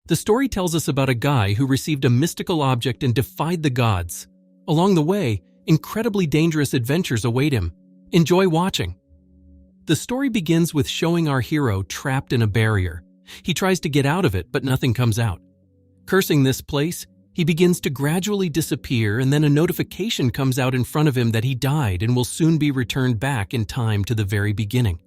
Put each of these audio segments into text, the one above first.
The story tells us about a guy who received a mystical object and defied the gods. Along the way, incredibly dangerous adventures await him. Enjoy watching. The story begins with showing our hero trapped in a barrier. He tries to get out of it, but nothing comes out. Cursing this place, he begins to gradually disappear, and then a notification comes out in front of him that he died and will soon be returned back in time to the very beginning.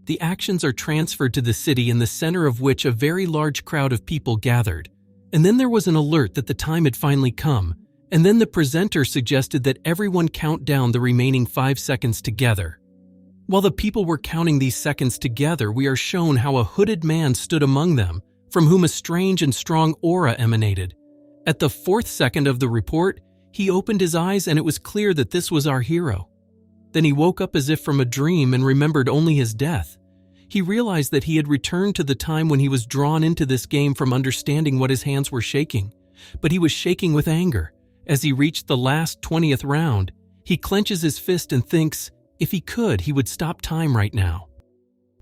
The actions are transferred to the city, in the center of which a very large crowd of people gathered. And then there was an alert that the time had finally come, and then the presenter suggested that everyone count down the remaining 5 seconds together. While the people were counting these seconds together, we are shown how a hooded man stood among them, from whom a strange and strong aura emanated. At the 4th second of the report, he opened his eyes and it was clear that this was our hero. Then he woke up as if from a dream and remembered only his death. He realized that he had returned to the time when he was drawn into this game from understanding what his hands were shaking. But he was shaking with anger. As he reached the last 20th round, he clenches his fist and thinks, if he could, he would stop time right now.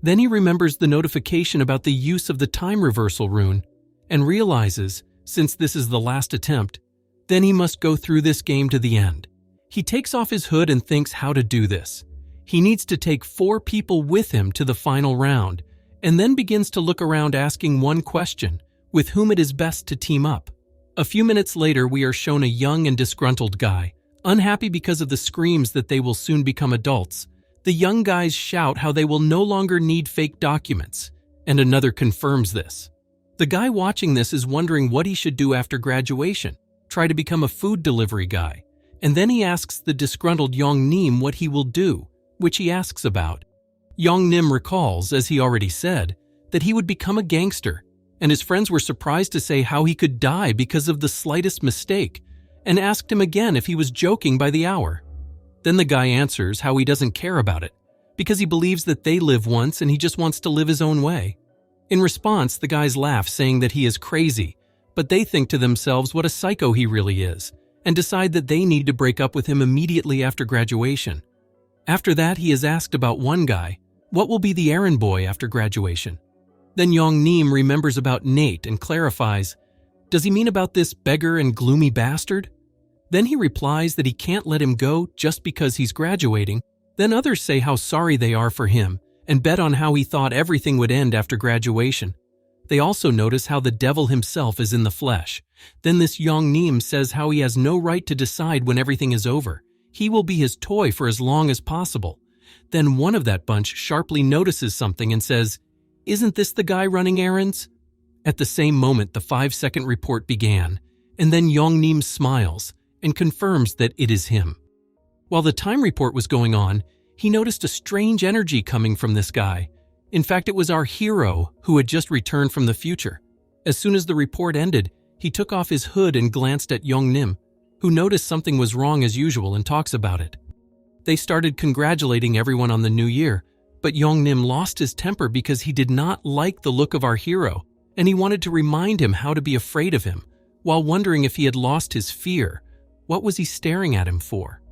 Then he remembers the notification about the use of the time reversal rune and realizes, since this is the last attempt, then he must go through this game to the end. He takes off his hood and thinks how to do this. He needs to take 4 people with him to the final round, and then begins to look around asking one question, with whom it is best to team up. A few minutes later, we are shown a young and disgruntled guy, unhappy because of the screams that they will soon become adults. The young guys shout how they will no longer need fake documents, and another confirms this. The guy watching this is wondering what he should do after graduation, try to become a food delivery guy. And then he asks the disgruntled Yong Nim what he will do, which he asks about. Yong Nim recalls, as he already said, that he would become a gangster, and his friends were surprised to say how he could die because of the slightest mistake, and asked him again if he was joking by the hour. Then the guy answers how he doesn't care about it, because he believes that they live once and he just wants to live his own way. In response, the guys laugh, saying that he is crazy, but they think to themselves what a psycho he really is, and decide that they need to break up with him immediately after graduation. After that, he is asked about one guy, what will be the errand boy after graduation? Then Yong Nim remembers about Nate and clarifies, does he mean about this beggar and gloomy bastard? Then he replies that he can't let him go just because he's graduating. Then others say how sorry they are for him and bet on how he thought everything would end after graduation. They also notice how the devil himself is in the flesh. Then this Yong Nim says how he has no right to decide when everything is over. He will be his toy for as long as possible. Then one of that bunch sharply notices something and says, isn't this the guy running errands? At the same moment, the 5-second report began, and then Yong Nim smiles and confirms that it is him. While the time report was going on, he noticed a strange energy coming from this guy. In fact, it was our hero who had just returned from the future. As soon as the report ended, he took off his hood and glanced at Yong Nim, who noticed something was wrong as usual and talks about it. They started congratulating everyone on the new year, but Yong Nim lost his temper because he did not like the look of our hero, and he wanted to remind him how to be afraid of him, while wondering if he had lost his fear. What was he staring at him for?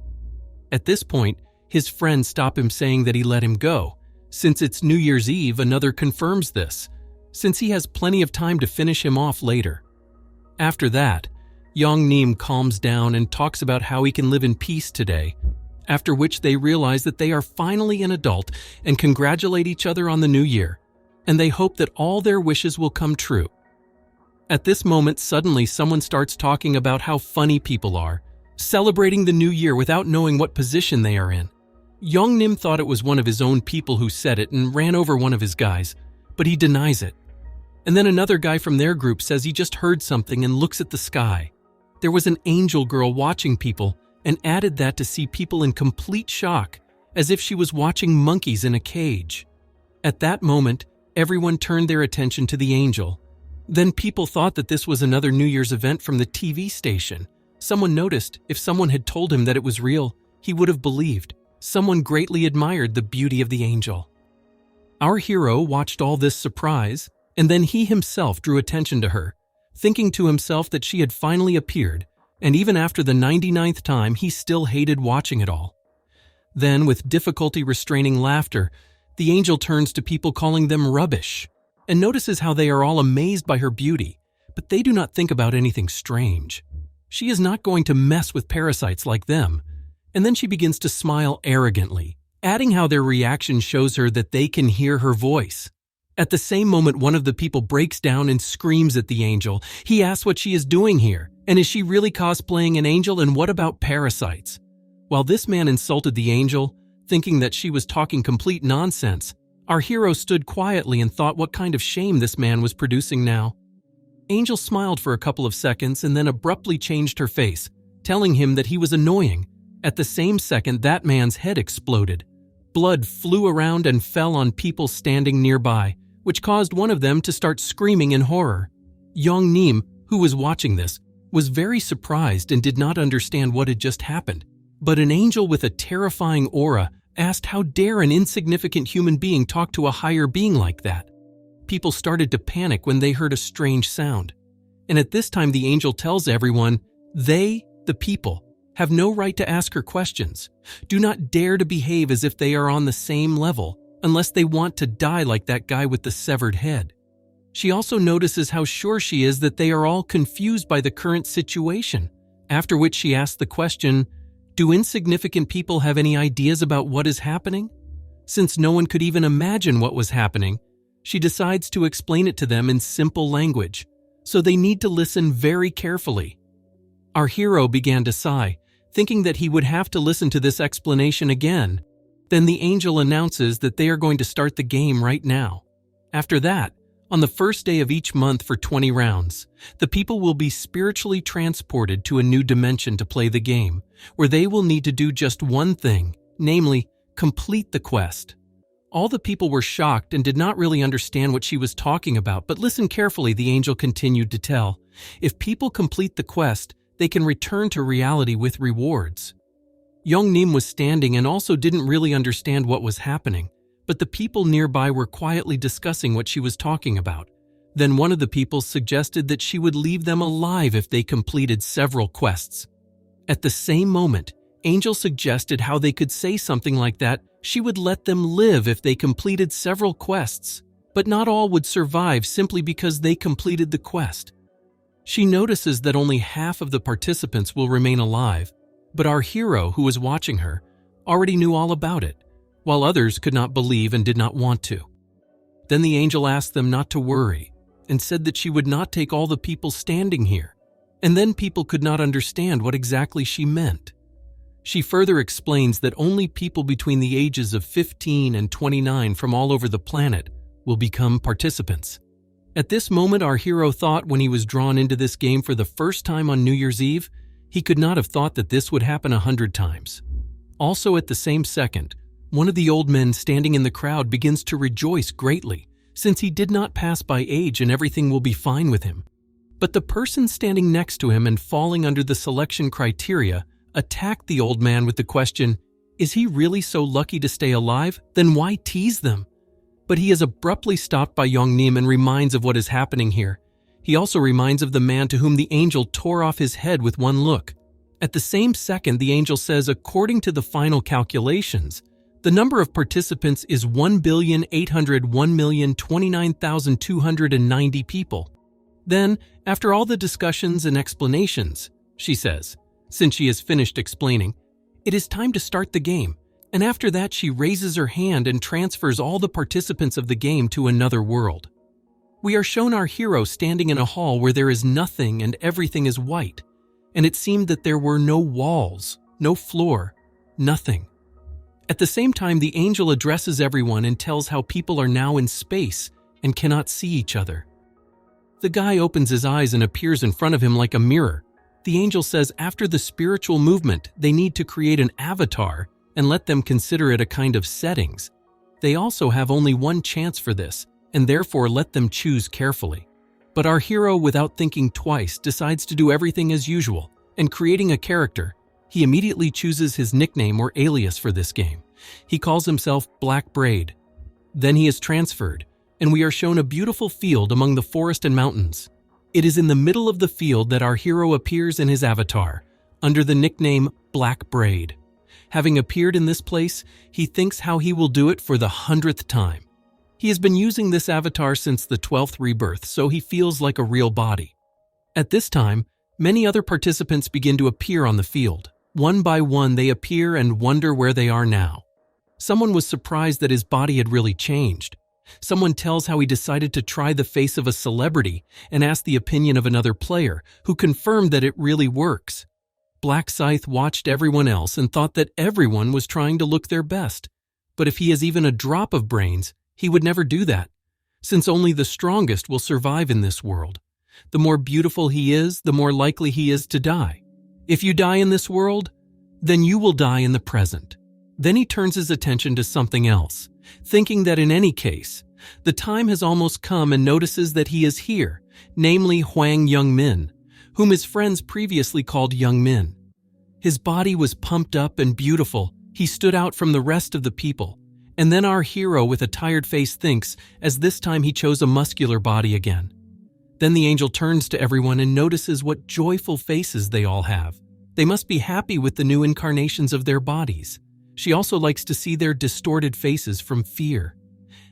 At this point, his friends stop him, saying that he let him go. Since it's New Year's Eve, another confirms this, since he has plenty of time to finish him off later. After that, Yong Nim calms down and talks about how he can live in peace today, after which they realize that they are finally an adult and congratulate each other on the new year, and they hope that all their wishes will come true. At this moment, suddenly someone starts talking about how funny people are, celebrating the new year without knowing what position they are in. Yong Nim thought it was one of his own people who said it and ran over one of his guys, but he denies it. And then another guy from their group says he just heard something and looks at the sky. There was an angel girl watching people, and added that to see people in complete shock, as if she was watching monkeys in a cage. At that moment, everyone turned their attention to the angel. Then people thought that this was another New Year's event from the TV station. Someone noticed if someone had told him that it was real, he would have believed. Someone greatly admired the beauty of the angel. Our hero watched all this surprise, and then he himself drew attention to her, thinking to himself that she had finally appeared, and even after the 99th time, he still hated watching it all. Then, with difficulty restraining laughter, the angel turns to people, calling them rubbish, and notices how they are all amazed by her beauty, but they do not think about anything strange. She is not going to mess with parasites like them. And then she begins to smile arrogantly, adding how their reaction shows her that they can hear her voice. At the same moment, one of the people breaks down and screams at the angel. He asks what she is doing here, and is she really cosplaying an angel, and what about parasites? While this man insulted the angel, thinking that she was talking complete nonsense, our hero stood quietly and thought what kind of shame this man was producing now. Angel smiled for a couple of seconds and then abruptly changed her face, telling him that he was annoying. At the same second, that man's head exploded. Blood flew around and fell on people standing nearby, which caused one of them to start screaming in horror. Yongnim, who was watching this, was very surprised and did not understand what had just happened. But an angel with a terrifying aura asked how dare an insignificant human being talk to a higher being like that. People started to panic when they heard a strange sound. And at this time the angel tells everyone, they, the people, have no right to ask her questions. Do not dare to behave as if they are on the same level, unless they want to die like that guy with the severed head. She also notices how sure she is that they are all confused by the current situation, after which she asks the question, do insignificant people have any ideas about what is happening? Since no one could even imagine what was happening, she decides to explain it to them in simple language, so they need to listen very carefully. Our hero began to sigh, thinking that he would have to listen to this explanation again. Then the angel announces that they are going to start the game right now. After that, on the first day of each month for 20 rounds, the people will be spiritually transported to a new dimension to play the game, where they will need to do just one thing, namely, complete the quest. All the people were shocked and did not really understand what she was talking about, but listen carefully, the angel continued to tell. If people complete the quest, they can return to reality with rewards. Yongnim was standing and also didn't really understand what was happening, but the people nearby were quietly discussing what she was talking about. Then one of the people suggested that she would leave them alive if they completed several quests. At the same moment, Angel suggested how they could say something like that. She would let them live if they completed several quests, but not all would survive simply because they completed the quest. She notices that only half of the participants will remain alive, but our hero, who was watching her, already knew all about it, while others could not believe and did not want to. Then the angel asked them not to worry and said that she would not take all the people standing here, and then people could not understand what exactly she meant. She further explains that only people between the ages of 15 and 29 from all over the planet will become participants. At this moment, our hero thought when he was drawn into this game for the first time on New Year's Eve, he could not have thought that this would happen 100 times. Also at the same second, one of the old men standing in the crowd begins to rejoice greatly, since he did not pass by age and everything will be fine with him. But the person standing next to him and falling under the selection criteria attacked the old man with the question, is he really so lucky to stay alive? Then why tease them? But he is abruptly stopped by Yongnim and reminds of what is happening here. He also reminds of the man to whom the angel tore off his head with one look. At the same second, the angel says, according to the final calculations, the number of participants is 1,801,029,290 people. Then, after all the discussions and explanations, she says, since she has finished explaining, it is time to start the game, and after that she raises her hand and transfers all the participants of the game to another world. We are shown our hero standing in a hall where there is nothing and everything is white, and it seemed that there were no walls, no floor, nothing. At the same time, the angel addresses everyone and tells how people are now in space and cannot see each other. The guy opens his eyes and appears in front of him like a mirror. The angel says after the spiritual movement, they need to create an avatar and let them consider it a kind of settings. They also have only one chance for this, and therefore let them choose carefully. But our hero, without thinking twice, decides to do everything as usual, and creating a character, he immediately chooses his nickname or alias for this game. He calls himself Black Braid. Then he is transferred, and we are shown a beautiful field among the forest and mountains. It is in the middle of the field that our hero appears in his avatar, under the nickname Black Braid. Having appeared in this place, he thinks how he will do it for the 100th time. He has been using this avatar since the 12th rebirth, so he feels like a real body. At this time, many other participants begin to appear on the field. One by one, they appear and wonder where they are now. Someone was surprised that his body had really changed. Someone tells how he decided to try the face of a celebrity and asked the opinion of another player, who confirmed that it really works. Black Scythe watched everyone else and thought that everyone was trying to look their best. But if he has even a drop of brains, he would never do that, since only the strongest will survive in this world. The more beautiful he is, the more likely he is to die. If you die in this world, then you will die in the present. Then he turns his attention to something else, thinking that in any case, the time has almost come, and notices that he is here, namely Hwang Young-min, whom his friends previously called Young Min. His body was pumped up and beautiful. He stood out from the rest of the people. And then our hero with a tired face thinks, as this time he chose a muscular body again. Then the angel turns to everyone and notices what joyful faces they all have. They must be happy with the new incarnations of their bodies. She also likes to see their distorted faces from fear.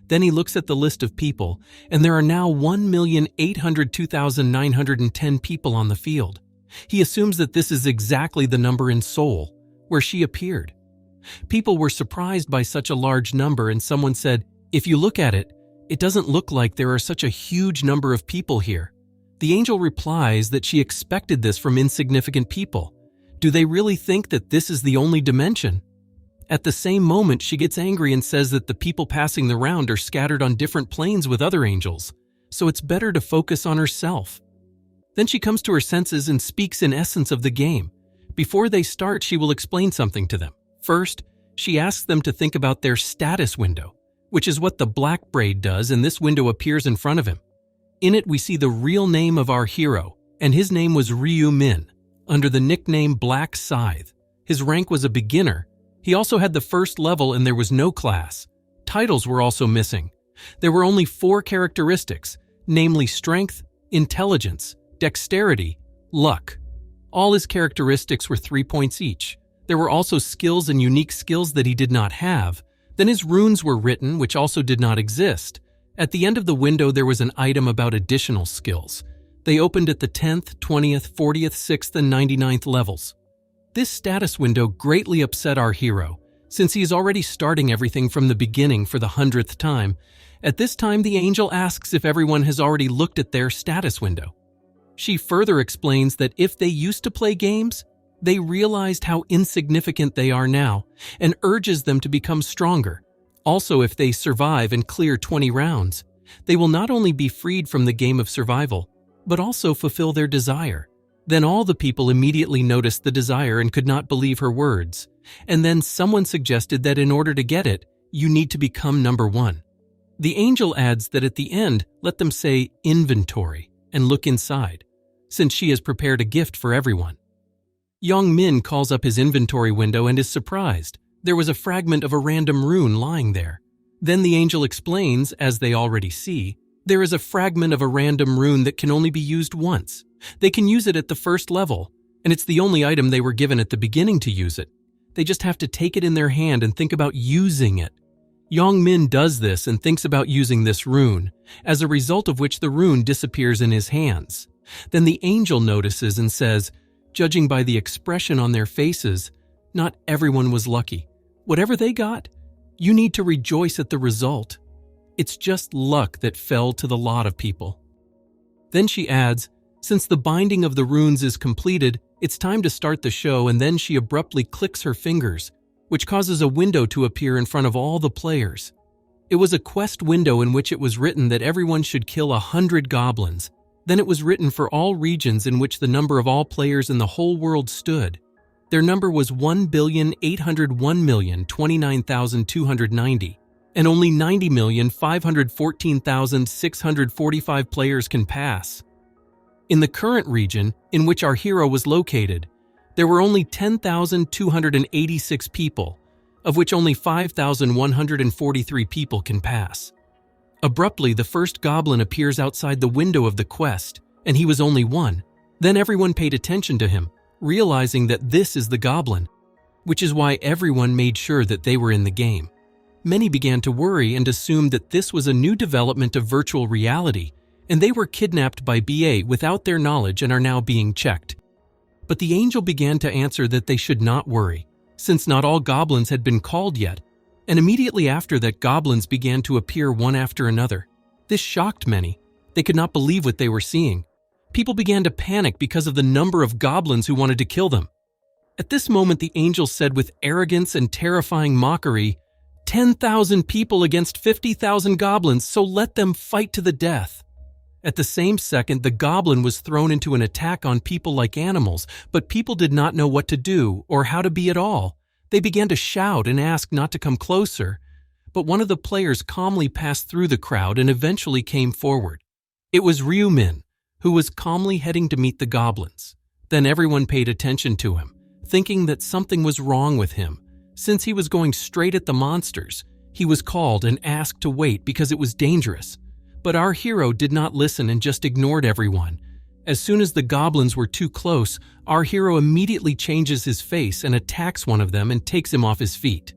Then he looks at the list of people, and there are now 1,802,910 people on the field. He assumes that this is exactly the number in Seoul, where she appeared. People were surprised by such a large number, and someone said, "If you look at it, it doesn't look like there are such a huge number of people here." The angel replies that she expected this from insignificant people. Do they really think that this is the only dimension? At the same moment, she gets angry and says that the people passing the round are scattered on different planes with other angels, so it's better to focus on herself. Then she comes to her senses and speaks in essence of the game. Before they start, she will explain something to them. First, she asks them to think about their status window, which is what the black braid does, and this window appears in front of him. In it, we see the real name of our hero, and his name was Ryu Min, under the nickname Black Scythe. His rank was a beginner. He also had the first level, and there was no class. Titles were also missing. There were only 4 characteristics, namely strength, intelligence, dexterity, luck. All his characteristics were 3 points each. There were also skills and unique skills that he did not have. Then his runes were written, which also did not exist. At the end of the window, there was an item about additional skills. They opened at the 10th, 20th, 40th, 6th, and 99th levels. This status window greatly upset our hero, since he is already starting everything from the beginning for the 100th time. At this time, the angel asks if everyone has already looked at their status window. She further explains that if they used to play games, they realized how insignificant they are now, and urges them to become stronger. Also, if they survive and clear 20 rounds, they will not only be freed from the game of survival, but also fulfill their desire. Then all the people immediately noticed the desire and could not believe her words. And then someone suggested that in order to get it, you need to become number 1. The angel adds that at the end, let them say inventory and look inside, since she has prepared a gift for everyone. Young Min calls up his inventory window and is surprised. There was a fragment of a random rune lying there. Then the angel explains, as they already see, there is a fragment of a random rune that can only be used once. They can use it at the first level, and it's the only item they were given at the beginning to use it. They just have to take it in their hand and think about using it. Young Min does this and thinks about using this rune, as a result of which the rune disappears in his hands. Then the angel notices and says, judging by the expression on their faces, not everyone was lucky. Whatever they got, you need to rejoice at the result. It's just luck that fell to the lot of people. Then she adds, since the binding of the runes is completed, it's time to start the show, and then she abruptly clicks her fingers, which causes a window to appear in front of all the players. It was a quest window in which it was written that everyone should kill 100 goblins. Then it was written for all regions in which the number of all players in the whole world stood. Their number was 1,801,029,290, and only 90,514,645 players can pass. In the current region, in which our hero was located, there were only 10,286 people, of which only 5,143 people can pass. Abruptly, the first goblin appears outside the window of the quest, and he was only 1. Then everyone paid attention to him, realizing that this is the goblin, which is why everyone made sure that they were in the game. Many began to worry and assumed that this was a new development of virtual reality, and they were kidnapped by BA without their knowledge and are now being checked. But the angel began to answer that they should not worry, since not all goblins had been called yet, and immediately after that goblins began to appear one after another. This shocked many. They could not believe what they were seeing. People began to panic because of the number of goblins who wanted to kill them. At this moment, the angel said with arrogance and terrifying mockery, 10,000 people against 50,000 goblins, so let them fight to the death. At the same second, the goblin was thrown into an attack on people like animals, but people did not know what to do or how to be at all. They began to shout and ask not to come closer, but one of the players calmly passed through the crowd and eventually came forward. It was Ryu-min, who was calmly heading to meet the goblins. Then everyone paid attention to him, thinking that something was wrong with him. Since he was going straight at the monsters, he was called and asked to wait because it was dangerous. But our hero did not listen and just ignored everyone. As soon as the goblins were too close, our hero immediately changes his face and attacks one of them and takes him off his feet.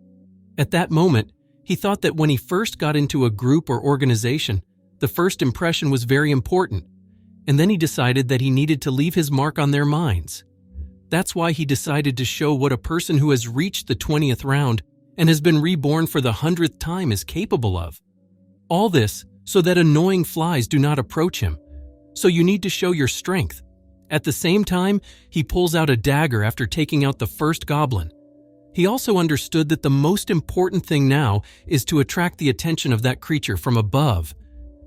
At that moment, he thought that when he first got into a group or organization, the first impression was very important, and then he decided that he needed to leave his mark on their minds. That's why he decided to show what a person who has reached the 20th round and has been reborn for the 100th time is capable of. All this so that annoying flies do not approach him. So you need to show your strength. At the same time, he pulls out a dagger after taking out the first goblin. He also understood that the most important thing now is to attract the attention of that creature from above.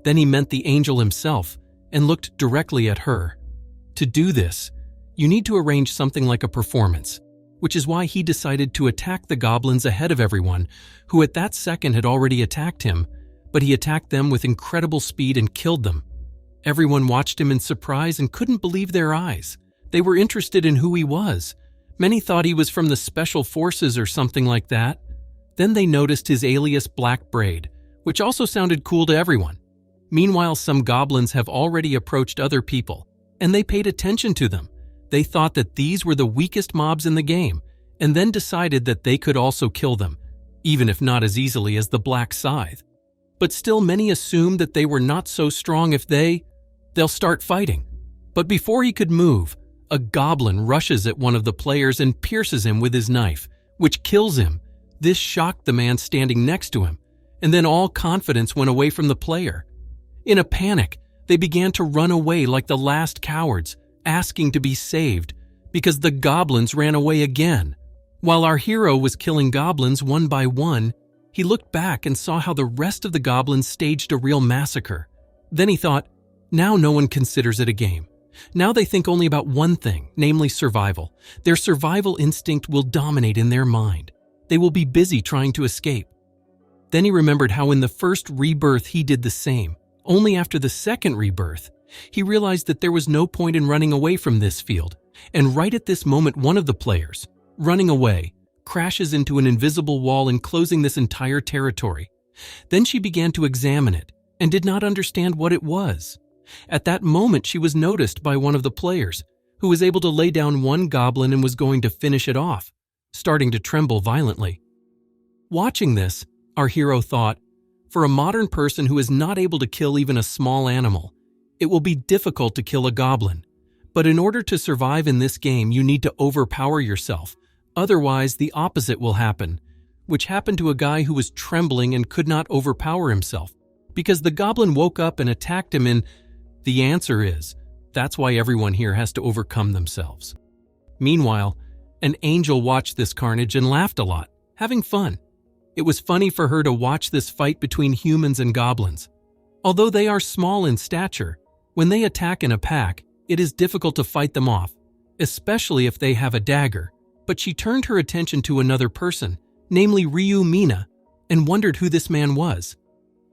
Then he meant the angel himself and looked directly at her. To do this, you need to arrange something like a performance, which is why he decided to attack the goblins ahead of everyone, who at that second had already attacked him, but he attacked them with incredible speed and killed them. Everyone watched him in surprise and couldn't believe their eyes. They were interested in who he was. Many thought he was from the special forces or something like that. Then they noticed his alias Black Braid, which also sounded cool to everyone. Meanwhile, some goblins have already approached other people, and they paid attention to them. They thought that these were the weakest mobs in the game, and then decided that they could also kill them, even if not as easily as the Black Scythe. But still many assumed that they were not so strong if they'll start fighting. But before he could move, a goblin rushes at one of the players and pierces him with his knife, which kills him. This shocked the man standing next to him, and then all confidence went away from the player. In a panic, they began to run away like the last cowards, asking to be saved, because the goblins ran away again. While our hero was killing goblins one by one, he looked back and saw how the rest of the goblins staged a real massacre. Then he thought, now no one considers it a game. Now they think only about one thing, namely survival. Their survival instinct will dominate in their mind. They will be busy trying to escape. Then he remembered how in the first rebirth he did the same. Only after the second rebirth, he realized that there was no point in running away from this field. And right at this moment, one of the players, running away, crashes into an invisible wall enclosing this entire territory. Then she began to examine it and did not understand what it was. At that moment, she was noticed by one of the players, who was able to lay down one goblin and was going to finish it off, starting to tremble violently. Watching this, our hero thought, for a modern person who is not able to kill even a small animal, it will be difficult to kill a goblin. But in order to survive in this game, you need to overpower yourself. Otherwise, the opposite will happen, which happened to a guy who was trembling and could not overpower himself, because the goblin woke up and attacked him, and the answer is, that's why everyone here has to overcome themselves. Meanwhile, an angel watched this carnage and laughed a lot, having fun. It was funny for her to watch this fight between humans and goblins. Although they are small in stature, when they attack in a pack, it is difficult to fight them off, especially if they have a dagger. But she turned her attention to another person, namely Ryu-mina, and wondered who this man was.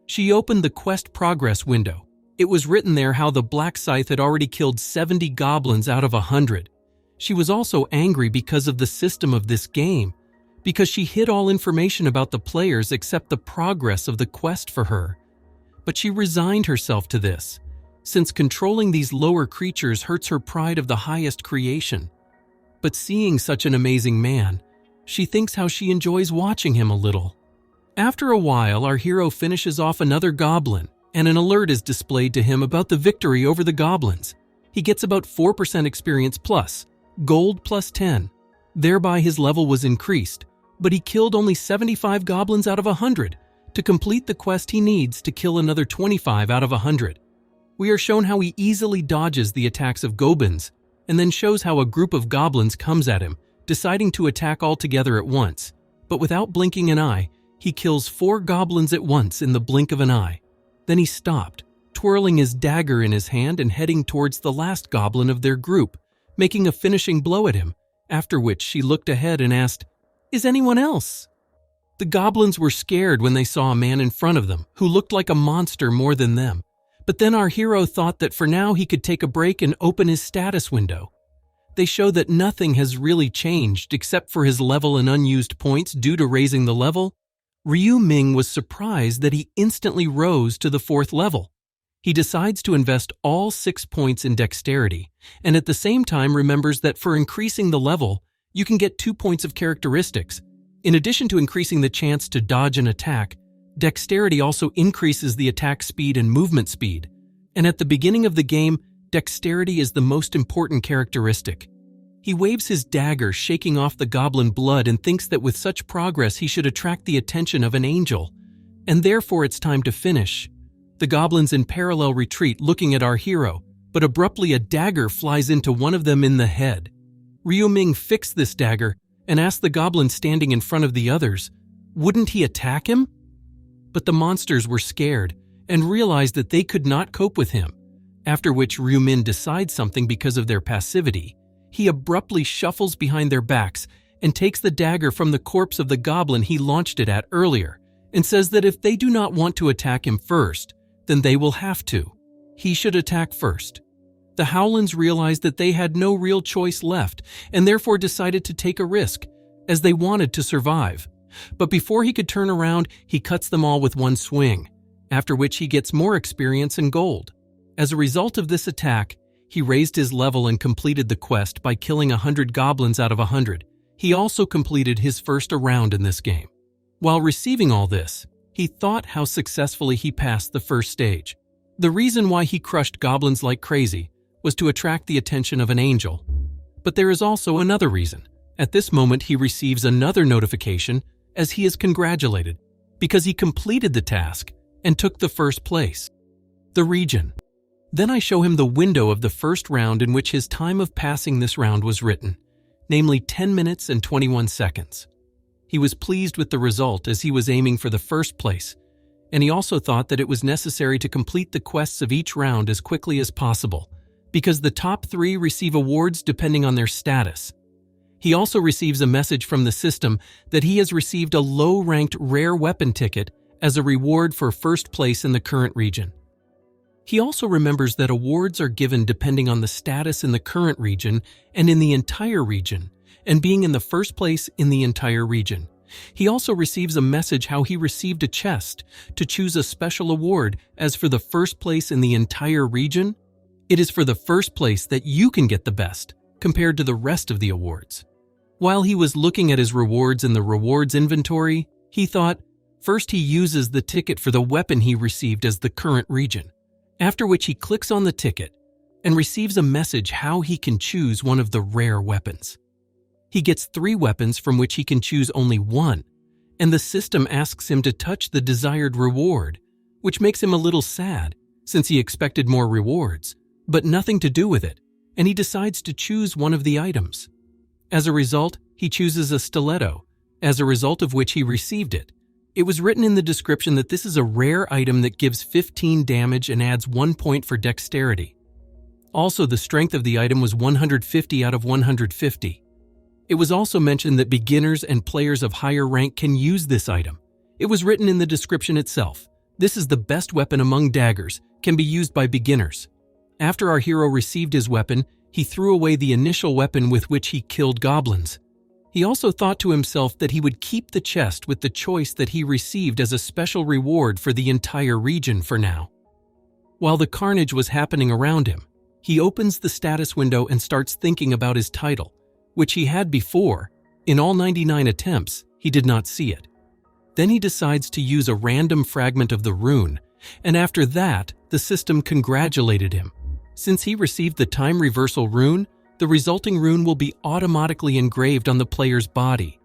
She opened the quest progress window. It was written there how the Black Scythe had already killed 70 goblins out of 100. She was also angry because of the system of this game, because she hid all information about the players except the progress of the quest for her. But she resigned herself to this, since controlling these lower creatures hurts her pride of the highest creation. But seeing such an amazing man, she thinks how she enjoys watching him a little. After a while, our hero finishes off another goblin and an alert is displayed to him about the victory over the goblins. He gets about 4% experience plus, gold plus 10. Thereby his level was increased, but he killed only 75 goblins out of 100. To complete the quest he needs to kill another 25 out of 100. We are shown how he easily dodges the attacks of goblins, and then shows how a group of goblins comes at him, deciding to attack all together at once. But without blinking an eye, he kills 4 goblins at once in the blink of an eye. Then he stopped, twirling his dagger in his hand and heading towards the last goblin of their group, making a finishing blow at him, after which she looked ahead and asked, "Is anyone else?" The goblins were scared when they saw a man in front of them who looked like a monster more than them. But then our hero thought that for now he could take a break and open his status window. They show that nothing has really changed except for his level and unused points due to raising the level. Ryu Ming was surprised that he instantly rose to the 4th level. He decides to invest all 6 points in dexterity, and at the same time remembers that for increasing the level, you can get 2 points of characteristics. In addition to increasing the chance to dodge an attack, dexterity also increases the attack speed and movement speed. And at the beginning of the game, dexterity is the most important characteristic. He waves his dagger, shaking off the goblin blood, and thinks that with such progress he should attract the attention of an angel. And therefore it's time to finish. The goblins in parallel retreat, looking at our hero, but abruptly a dagger flies into one of them in the head. Ryu Ming fixed this dagger and asked the goblin standing in front of the others, wouldn't he attack him? But the monsters were scared and realized that they could not cope with him, after which Ryu Min decides something because of their passivity. He abruptly shuffles behind their backs and takes the dagger from the corpse of the goblin he launched it at earlier and says that if they do not want to attack him first, then they will have to. He should attack first. The Howlands realized that they had no real choice left and therefore decided to take a risk, as they wanted to survive. But before he could turn around, he cuts them all with one swing, after which he gets more experience and gold. As a result of this attack, he raised his level and completed the quest by killing 100 goblins out of 100. He also completed his first round in this game. While receiving all this, he thought how successfully he passed the first stage. The reason why he crushed goblins like crazy was to attract the attention of an angel. But there is also another reason. At this moment, he receives another notification as he is congratulated because he completed the task and took the first place. The region. Then I show him the window of the first round in which his time of passing this round was written, namely 10 minutes and 21 seconds. He was pleased with the result as he was aiming for the first place, and he also thought that it was necessary to complete the quests of each round as quickly as possible, because the top 3 receive awards depending on their status. He also receives a message from the system that he has received a low-ranked rare weapon ticket as a reward for first place in the current region. He also remembers that awards are given depending on the status in the current region and in the entire region, and being in the first place in the entire region. He also receives a message how he received a chest to choose a special award as for the first place in the entire region. It is for the first place that you can get the best, compared to the rest of the awards. While he was looking at his rewards in the rewards inventory, he thought, first he uses the ticket for the weapon he received as the current region, after which he clicks on the ticket and receives a message how he can choose one of the rare weapons. He gets 3 weapons from which he can choose only one, and the system asks him to touch the desired reward, which makes him a little sad since he expected more rewards, but nothing to do with it, and he decides to choose one of the items. As a result, he chooses a stiletto, as a result of which he received it. It was written in the description that this is a rare item that gives 15 damage and adds 1 point for dexterity. Also, the strength of the item was 150 out of 150. It was also mentioned that beginners and players of higher rank can use this item. It was written in the description itself. This is the best weapon among daggers, can be used by beginners. After our hero received his weapon, he threw away the initial weapon with which he killed goblins. He also thought to himself that he would keep the chest with the choice that he received as a special reward for the entire region for now. While the carnage was happening around him, he opens the status window and starts thinking about his title, which he had before. In all 99 attempts, he did not see it. Then he decides to use a random fragment of the rune And after that, the system congratulated him. Since he received the time reversal rune, the resulting rune will be automatically engraved on the player's body.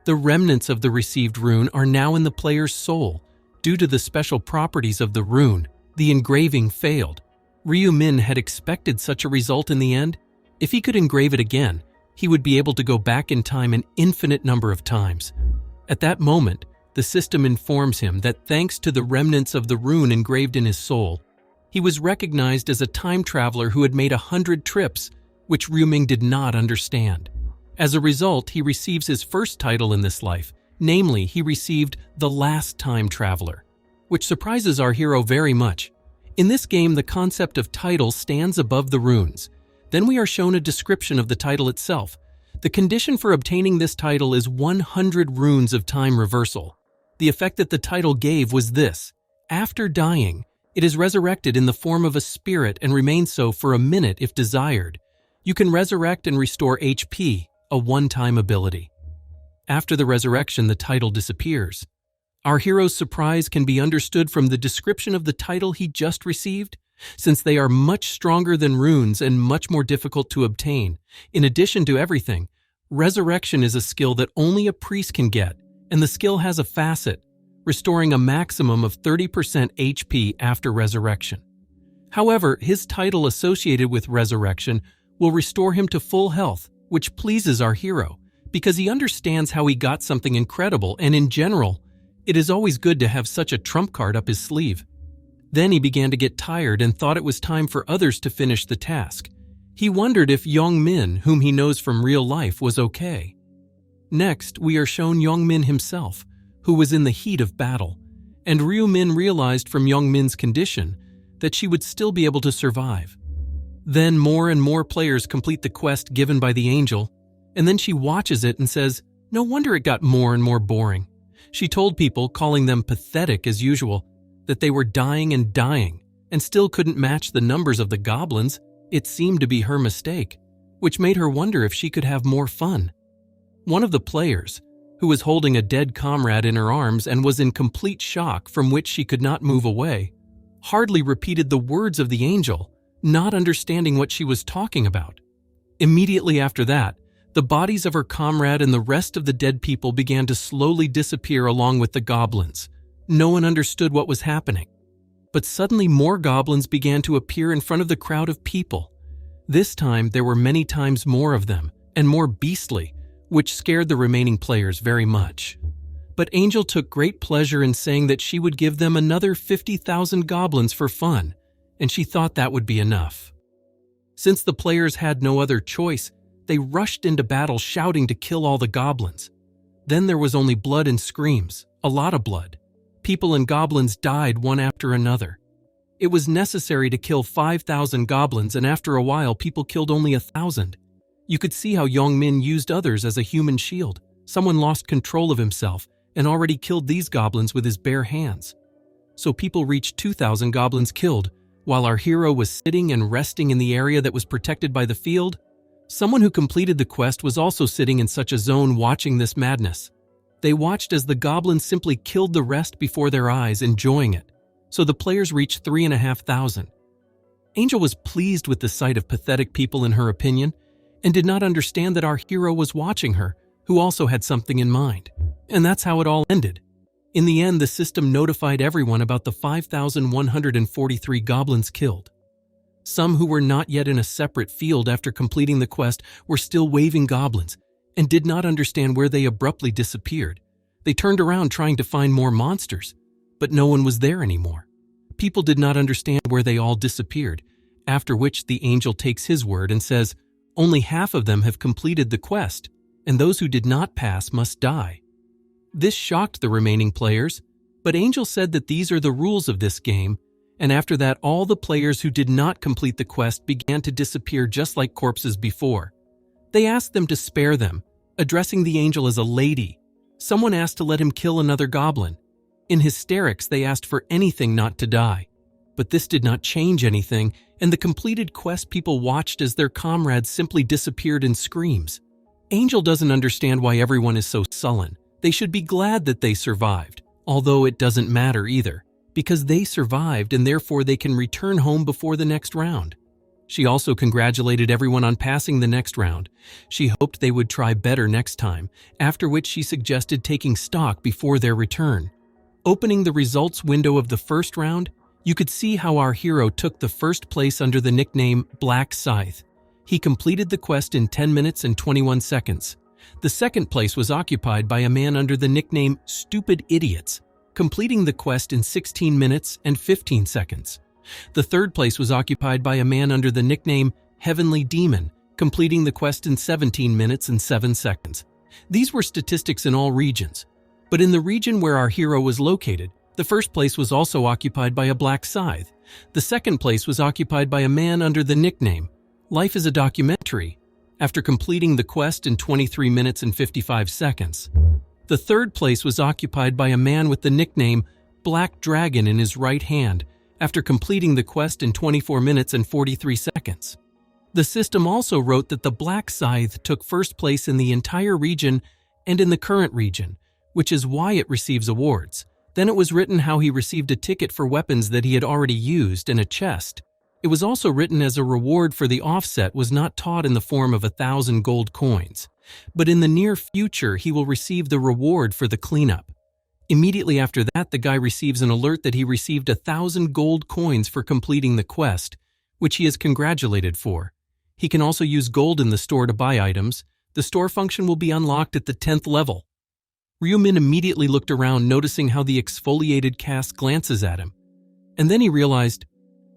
The remnants of the received rune are now in the player's soul. Due to the special properties of the rune, the engraving failed. Ryu-min had expected such a result in the end. If he could engrave it again, he would be able to go back in time an infinite number of times. At that moment, the system informs him that thanks to the remnants of the rune engraved in his soul, he was recognized as a time traveler who had made 100 trips, which Ryu-min did not understand. As a result, he receives his first title in this life, namely, he received the Last Time Traveler, which surprises our hero very much. In this game, the concept of title stands above the runes. Then we are shown a description of the title itself. The condition for obtaining this title is 100 runes of time reversal. The effect that the title gave was this: after dying, it is resurrected in the form of a spirit and remains so for a minute if desired. You can resurrect and restore HP, a one-time ability. After the resurrection, the title disappears. Our hero's surprise can be understood from the description of the title he just received, since they are much stronger than runes and much more difficult to obtain. In addition to everything, resurrection is a skill that only a priest can get, and the skill has a facet, restoring a maximum of 30% HP after resurrection. However, his title associated with resurrection will restore him to full health, which pleases our hero, because he understands how he got something incredible, and in general, it is always good to have such a trump card up his sleeve. Then he began to get tired and thought it was time for others to finish the task. He wondered if Young-min, whom he knows from real life, was okay. Next, we are shown Young-min himself, who was in the heat of battle, and Ryu-min realized from Young-min's condition that she would still be able to survive. Then more and more players complete the quest given by the angel, and then she watches it and says, no wonder it got more and more boring. She told people, calling them pathetic as usual, that they were dying and still couldn't match the numbers of the goblins. It seemed to be her mistake, which made her wonder if she could have more fun. One of the players, who was holding a dead comrade in her arms and was in complete shock from which she could not move away, hardly repeated the words of the angel, not understanding what she was talking about. Immediately after that, the bodies of her comrade and the rest of the dead people began to slowly disappear along with the goblins. No one understood what was happening. But suddenly more goblins began to appear in front of the crowd of people. This time there were many times more of them, and more beastly, which scared the remaining players very much. But Angel took great pleasure in saying that she would give them another 50,000 goblins for fun, and she thought that would be enough. Since the players had no other choice, they rushed into battle shouting to kill all the goblins. Then there was only blood and screams, a lot of blood. People and goblins died one after another. It was necessary to kill 5,000 goblins, and after a while people killed only 1,000. You could see how Young-min used others as a human shield. Someone lost control of himself and already killed these goblins with his bare hands. So people reached 2,000 goblins killed, while our hero was sitting and resting in the area that was protected by the field. Someone who completed the quest was also sitting in such a zone watching this madness. They watched as the goblins simply killed the rest before their eyes, enjoying it. So the players reached 3,500. Angel was pleased with the sight of pathetic people in her opinion, and did not understand that our hero was watching her, who also had something in mind. And that's how it all ended. In the end, the system notified everyone about the 5,143 goblins killed. Some who were not yet in a separate field after completing the quest were still waving goblins, and did not understand where they abruptly disappeared. They turned around trying to find more monsters, but no one was there anymore. People did not understand where they all disappeared, after which the angel takes his word and says, only half of them have completed the quest, and those who did not pass must die. This shocked the remaining players, but Angel said that these are the rules of this game, and after that all the players who did not complete the quest began to disappear just like corpses before. They asked them to spare them, addressing the angel as a lady. Someone asked to let him kill another goblin. In hysterics, they asked for anything not to die. But this did not change anything, and the completed quest people watched as their comrades simply disappeared in screams. Angel doesn't understand why everyone is so sullen. They should be glad that they survived, although it doesn't matter either, because they survived and therefore they can return home before the next round. She also congratulated everyone on passing the next round. She hoped they would try better next time, after which she suggested taking stock before their return. Opening the results window of the first round, you could see how our hero took the first place under the nickname Black Scythe. He completed the quest in 10 minutes and 21 seconds. The second place was occupied by a man under the nickname Stupid Idiots, completing the quest in 16 minutes and 15 seconds. The third place was occupied by a man under the nickname Heavenly Demon, completing the quest in 17 minutes and 7 seconds. These were statistics in all regions. But in the region where our hero was located, the first place was also occupied by a Black Scythe. The second place was occupied by a man under the nickname Life is a Documentary, after completing the quest in 23 minutes and 55 seconds. The third place was occupied by a man with the nickname Black Dragon in his right hand, after completing the quest in 24 minutes and 43 seconds. The system also wrote that the Black Scythe took first place in the entire region and in the current region, which is why it receives awards. Then it was written how he received a ticket for weapons that he had already used and a chest. It was also written as a reward for the offset was not taught in the form of 1,000 gold coins, but in the near future he will receive the reward for the cleanup. Immediately after that, the guy receives an alert that he received 1,000 gold coins for completing the quest, which he is congratulated for. He can also use gold in the store to buy items. The store function will be unlocked at the 10th level. Ryumin immediately looked around, noticing how the exfoliated cast glances at him. And then he realized,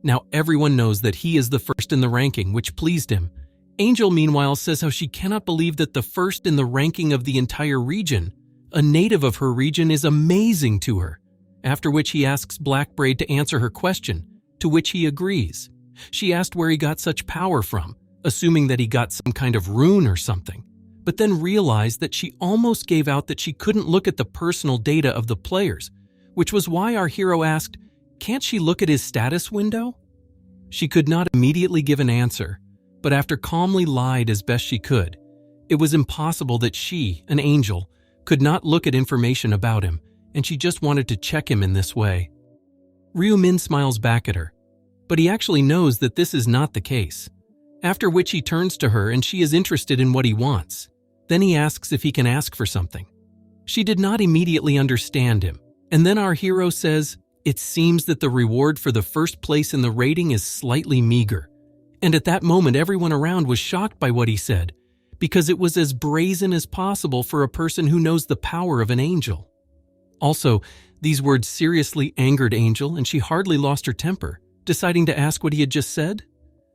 now everyone knows that he is the first in the ranking, which pleased him. Angel, meanwhile, says how she cannot believe that the first in the ranking of the entire region, a native of her region, is amazing to her. After which he asks Blackbraid to answer her question, to which he agrees. She asked where he got such power from, assuming that he got some kind of rune or something, but then realized that she almost gave out that she couldn't look at the personal data of the players, which was why our hero asked, can't she look at his status window? She could not immediately give an answer, but after calmly lied as best she could. It was impossible that she, an angel, could not look at information about him, and she just wanted to check him in this way. Ryumin smiles back at her, but he actually knows that this is not the case. After which he turns to her and she is interested in what he wants. Then he asks if he can ask for something. She did not immediately understand him, and then our hero says, it seems that the reward for the first place in the rating is slightly meager. And at that moment everyone around was shocked by what he said, because it was as brazen as possible for a person who knows the power of an angel. Also, these words seriously angered Angel, and she hardly lost her temper, deciding to ask what he had just said.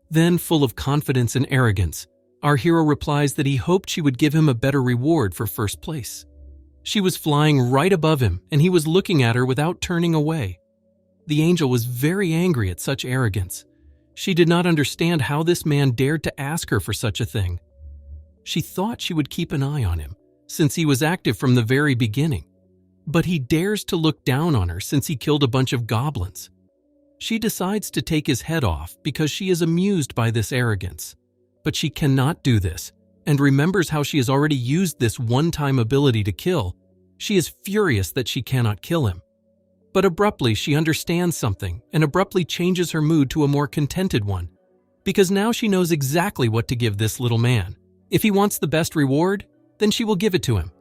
Then, full of confidence and arrogance, our hero replies that he hoped she would give him a better reward for first place. She was flying right above him, and he was looking at her without turning away. The angel was very angry at such arrogance. She did not understand how this man dared to ask her for such a thing. She thought she would keep an eye on him, since he was active from the very beginning. But he dares to look down on her since he killed a bunch of goblins. She decides to take his head off because she is amused by this arrogance. But she cannot do this, and remembers how she has already used this one-time ability to kill. She is furious that she cannot kill him. But abruptly she understands something and abruptly changes her mood to a more contented one, because now she knows exactly what to give this little man. If he wants the best reward, then she will give it to him.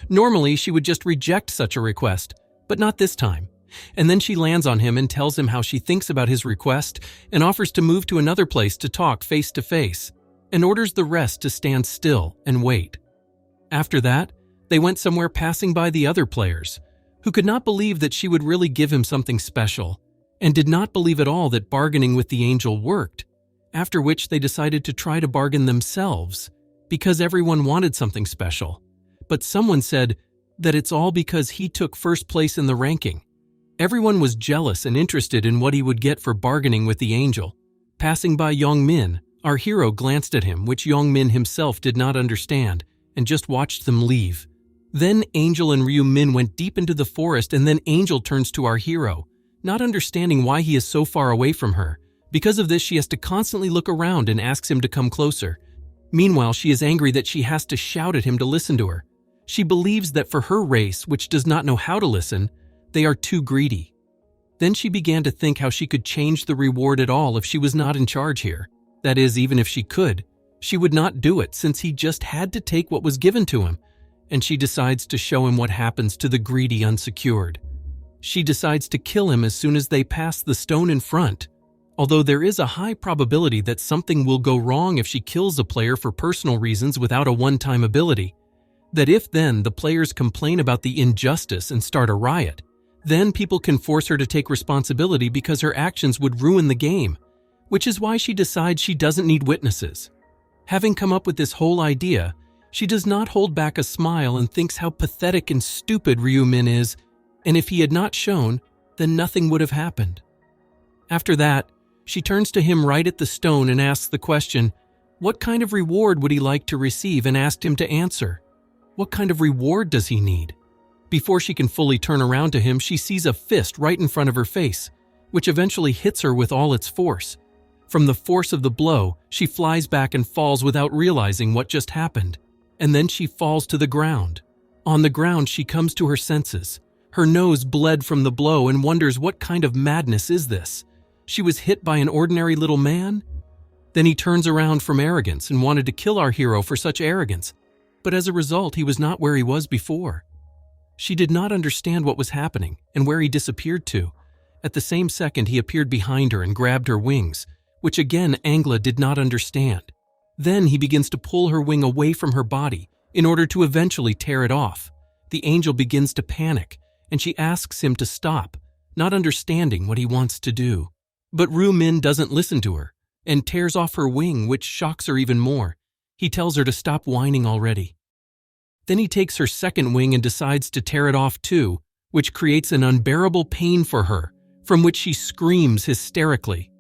Normally she would just reject such a request, but not this time. And then she lands on him and tells him how she thinks about his request and offers to move to another place to talk face to face, and orders the rest to stand still and wait. After that, they went somewhere passing by the other players, who could not believe that she would really give him something special, and did not believe at all that bargaining with the angel worked, after which they decided to try to bargain themselves, because everyone wanted something special. But someone said that it's all because he took first place in the ranking. Everyone was jealous and interested in what he would get for bargaining with the angel. Passing by Yongmin, our hero glanced at him, which Yongmin himself did not understand, and just watched them leave. Then Angel and Ryumin went deep into the forest, and then Angel turns to our hero, not understanding why he is so far away from her. Because of this, she has to constantly look around and asks him to come closer. Meanwhile, she is angry that she has to shout at him to listen to her. She believes that for her race, which does not know how to listen, they are too greedy. Then she began to think how she could change the reward at all if she was not in charge here. That is, even if she could, she would not do it since he just had to take what was given to him, and she decides to show him what happens to the greedy unsecured. She decides to kill him as soon as they pass the stone in front, although there is a high probability that something will go wrong if she kills a player for personal reasons without a one-time ability. That if then the players complain about the injustice and start a riot, then people can force her to take responsibility because her actions would ruin the game, which is why she decides she doesn't need witnesses. Having come up with this whole idea, she does not hold back a smile and thinks how pathetic and stupid Ryu-min is, and if he had not shown, then nothing would have happened. After that, she turns to him right at the stone and asks the question, what kind of reward would he like to receive, and asked him to answer. What kind of reward does he need? Before she can fully turn around to him, she sees a fist right in front of her face, which eventually hits her with all its force. From the force of the blow, she flies back and falls without realizing what just happened. And then she falls to the ground. On the ground, she comes to her senses. Her nose bled from the blow and wonders what kind of madness is this? She was hit by an ordinary little man? Then he turns around from arrogance and wanted to kill our hero for such arrogance, but as a result, he was not where he was before. She did not understand what was happening and where he disappeared to. At the same second, he appeared behind her and grabbed her wings, which again Angela did not understand. Then he begins to pull her wing away from her body in order to eventually tear it off. The angel begins to panic, and she asks him to stop, not understanding what he wants to do. But Ryu-min doesn't listen to her and tears off her wing, which shocks her even more. He tells her to stop whining already. Then he takes her second wing and decides to tear it off too, which creates an unbearable pain for her, from which she screams hysterically.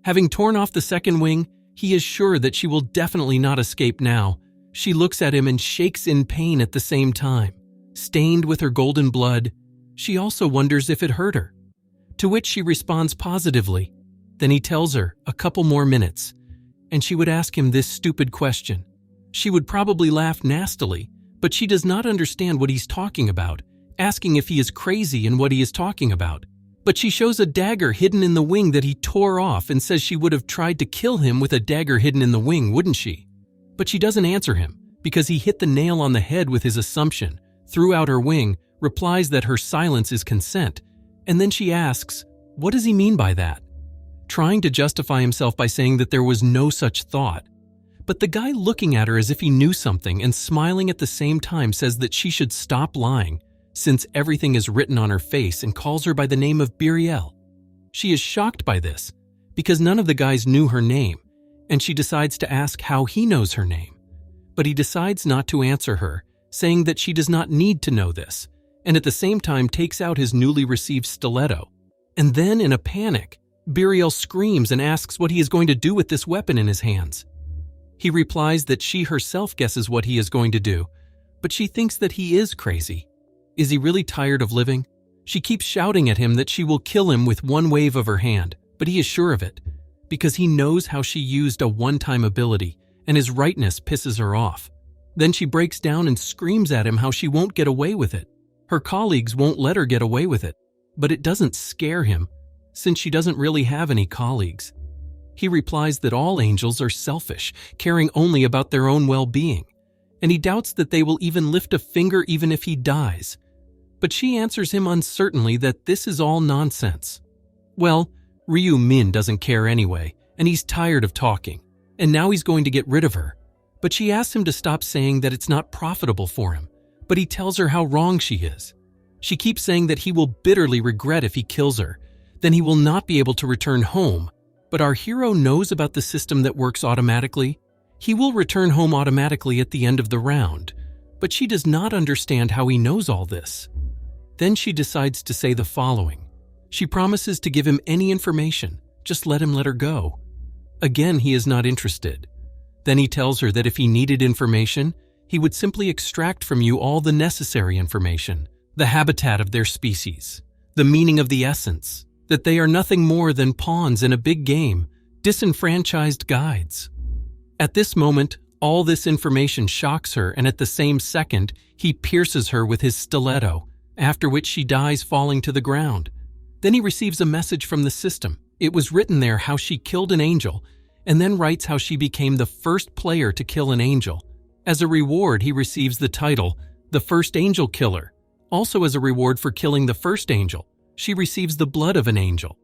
Having torn off the second wing, he is sure that she will definitely not escape now. She looks at him and shakes in pain at the same time. Stained with her golden blood, she also wonders if it hurt her, to which she responds positively. Then he tells her a couple more minutes, and she would ask him this stupid question. She would probably laugh nastily, but she does not understand what he's talking about, asking if he is crazy and what he is talking about. But she shows a dagger hidden in the wing that he tore off and says she would have tried to kill him with a dagger hidden in the wing, wouldn't she? But she doesn't answer him because he hit the nail on the head with his assumption, threw out her wing, replies that her silence is consent, and then she asks, what does he mean by that? Trying to justify himself by saying that there was no such thought. But the guy looking at her as if he knew something and smiling at the same time says that she should stop lying, since everything is written on her face, and calls her by the name of Biriel. She is shocked by this, because none of the guys knew her name, and she decides to ask how he knows her name. But he decides not to answer her, saying that she does not need to know this, and at the same time takes out his newly received stiletto. And then, in a panic, Biriel screams and asks what he is going to do with this weapon in his hands. He replies that she herself guesses what he is going to do, but she thinks that he is crazy. Is he really tired of living? She keeps shouting at him that she will kill him with one wave of her hand, but he is sure of it, because he knows how she used a one-time ability, and his rightness pisses her off. Then she breaks down and screams at him how she won't get away with it. Her colleagues won't let her get away with it, but it doesn't scare him, since she doesn't really have any colleagues. He replies that all angels are selfish, caring only about their own well-being, and he doubts that they will even lift a finger even if he dies. But she answers him uncertainly that this is all nonsense. Well, Ryu-min doesn't care anyway, and he's tired of talking, and now he's going to get rid of her. But she asks him to stop saying that it's not profitable for him, but he tells her how wrong she is. She keeps saying that he will bitterly regret if he kills her, then he will not be able to return home. But our hero knows about the system that works automatically. He will return home automatically at the end of the round, but she does not understand how he knows all this. Then she decides to say the following. She promises to give him any information, just let him let her go. Again, he is not interested. Then he tells her that if he needed information, he would simply extract from you all the necessary information, the habitat of their species, the meaning of the essence, that they are nothing more than pawns in a big game, disenfranchised guides. At this moment, all this information shocks her, and at the same second, he pierces her with his stiletto, after which she dies falling to the ground. Then he receives a message from the system. It was written there how she killed an angel, and then writes how she became the first player to kill an angel. As a reward, he receives the title, the First Angel Killer. Also as a reward for killing the first angel, she receives the blood of an angel.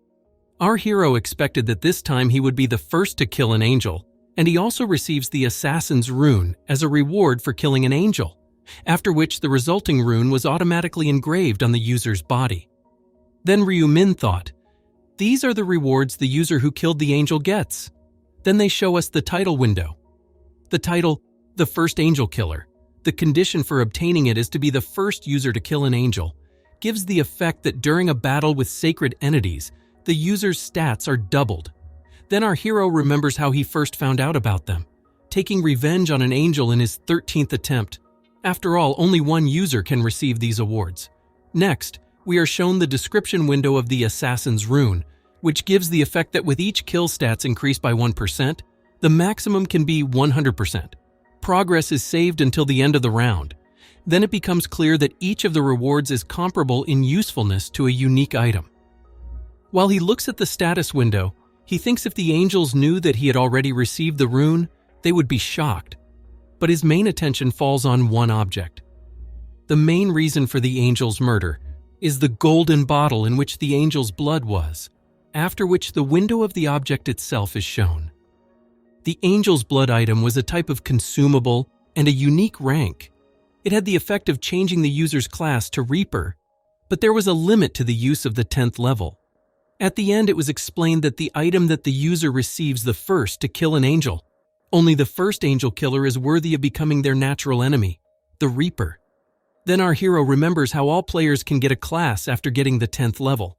Our hero expected that this time he would be the first to kill an angel, and he also receives the Assassin's Rune as a reward for killing an angel, after which the resulting rune was automatically engraved on the user's body. Then Ryu-min thought, these are the rewards the user who killed the angel gets. Then they show us the title window. The title, The First Angel Killer. The condition for obtaining it is to be the first user to kill an angel. Gives the effect that during a battle with sacred entities, the user's stats are doubled. Then our hero remembers how he first found out about them, taking revenge on an angel in his 13th attempt. After all, only one user can receive these awards. Next, we are shown the description window of the Assassin's Rune, which gives the effect that with each kill stats increased by 1%, the maximum can be 100%. Progress is saved until the end of the round. Then it becomes clear that each of the rewards is comparable in usefulness to a unique item. While he looks at the status window, he thinks if the angels knew that he had already received the rune, they would be shocked. But his main attention falls on one object. The main reason for the angel's murder is the golden bottle in which the angel's blood was, after which the window of the object itself is shown. The angel's blood item was a type of consumable and a unique rank. It had the effect of changing the user's class to Reaper, but there was a limit to the use of the 10th level. At the end, it was explained that the item that the user receives the first to kill an angel. Only the first angel killer is worthy of becoming their natural enemy, the Reaper. Then our hero remembers how all players can get a class after getting the 10th level.